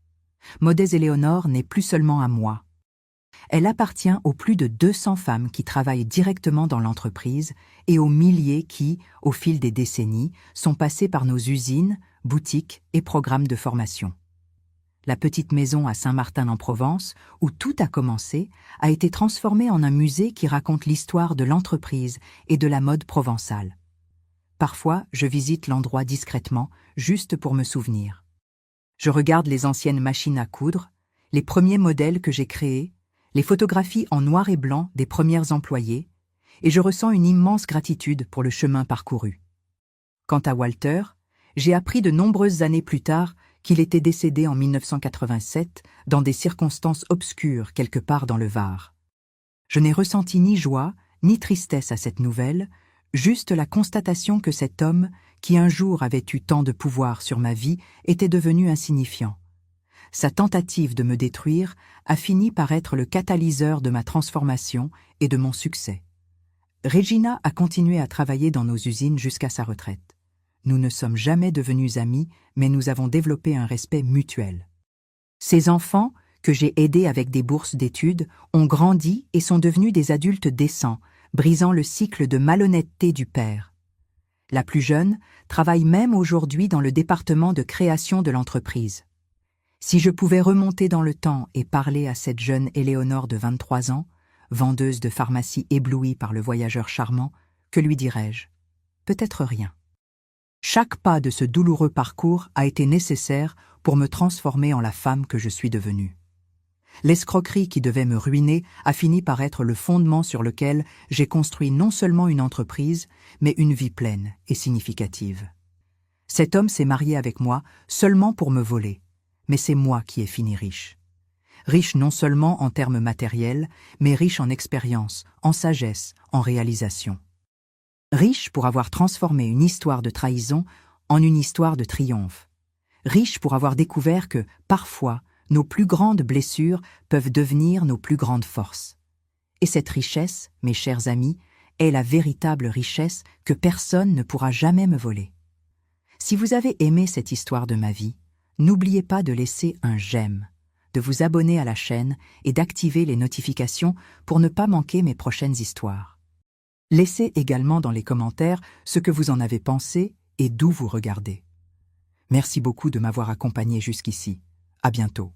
Modèse Éléonore n'est plus seulement à moi. Elle appartient aux plus de 200 femmes qui travaillent directement dans l'entreprise et aux milliers qui, au fil des décennies, sont passées par nos usines, boutiques et programmes de formation. La petite maison à Saint-Martin-en-Provence, où tout a commencé, a été transformée en un musée qui raconte l'histoire de l'entreprise et de la mode provençale. Parfois, je visite l'endroit discrètement, juste pour me souvenir. Je regarde les anciennes machines à coudre, les premiers modèles que j'ai créés, les photographies en noir et blanc des premières employées, et je ressens une immense gratitude pour le chemin parcouru. Quant à Walter, j'ai appris de nombreuses années plus tard qu'il était décédé en 1987 dans des circonstances obscures quelque part dans le Var. Je n'ai ressenti ni joie, ni tristesse à cette nouvelle, juste la constatation que cet homme, qui un jour avait eu tant de pouvoir sur ma vie, était devenu insignifiant. Sa tentative de me détruire a fini par être le catalyseur de ma transformation et de mon succès. Regina a continué à travailler dans nos usines jusqu'à sa retraite. Nous ne sommes jamais devenus amis, mais nous avons développé un respect mutuel. Ses enfants, que j'ai aidés avec des bourses d'études, ont grandi et sont devenus des adultes décents, brisant le cycle de malhonnêteté du père. La plus jeune travaille même aujourd'hui dans le département de création de l'entreprise. Si je pouvais remonter dans le temps et parler à cette jeune Éléonore de 23 ans, vendeuse de pharmacie éblouie par le voyageur charmant, que lui dirais-je? Peut-être rien. Chaque pas de ce douloureux parcours a été nécessaire pour me transformer en la femme que je suis devenue. L'escroquerie qui devait me ruiner a fini par être le fondement sur lequel j'ai construit non seulement une entreprise, mais une vie pleine et significative. Cet homme s'est marié avec moi seulement pour me voler, mais c'est moi qui ai fini riche. Riche non seulement en termes matériels, mais riche en expérience, en sagesse, en réalisation. Riche pour avoir transformé une histoire de trahison en une histoire de triomphe. Riche pour avoir découvert que, parfois, nos plus grandes blessures peuvent devenir nos plus grandes forces. Et cette richesse, mes chers amis, est la véritable richesse que personne ne pourra jamais me voler. Si vous avez aimé cette histoire de ma vie, n'oubliez pas de laisser un j'aime, de vous abonner à la chaîne et d'activer les notifications pour ne pas manquer mes prochaines histoires. Laissez également dans les commentaires ce que vous en avez pensé et d'où vous regardez. Merci beaucoup de m'avoir accompagné jusqu'ici. À bientôt.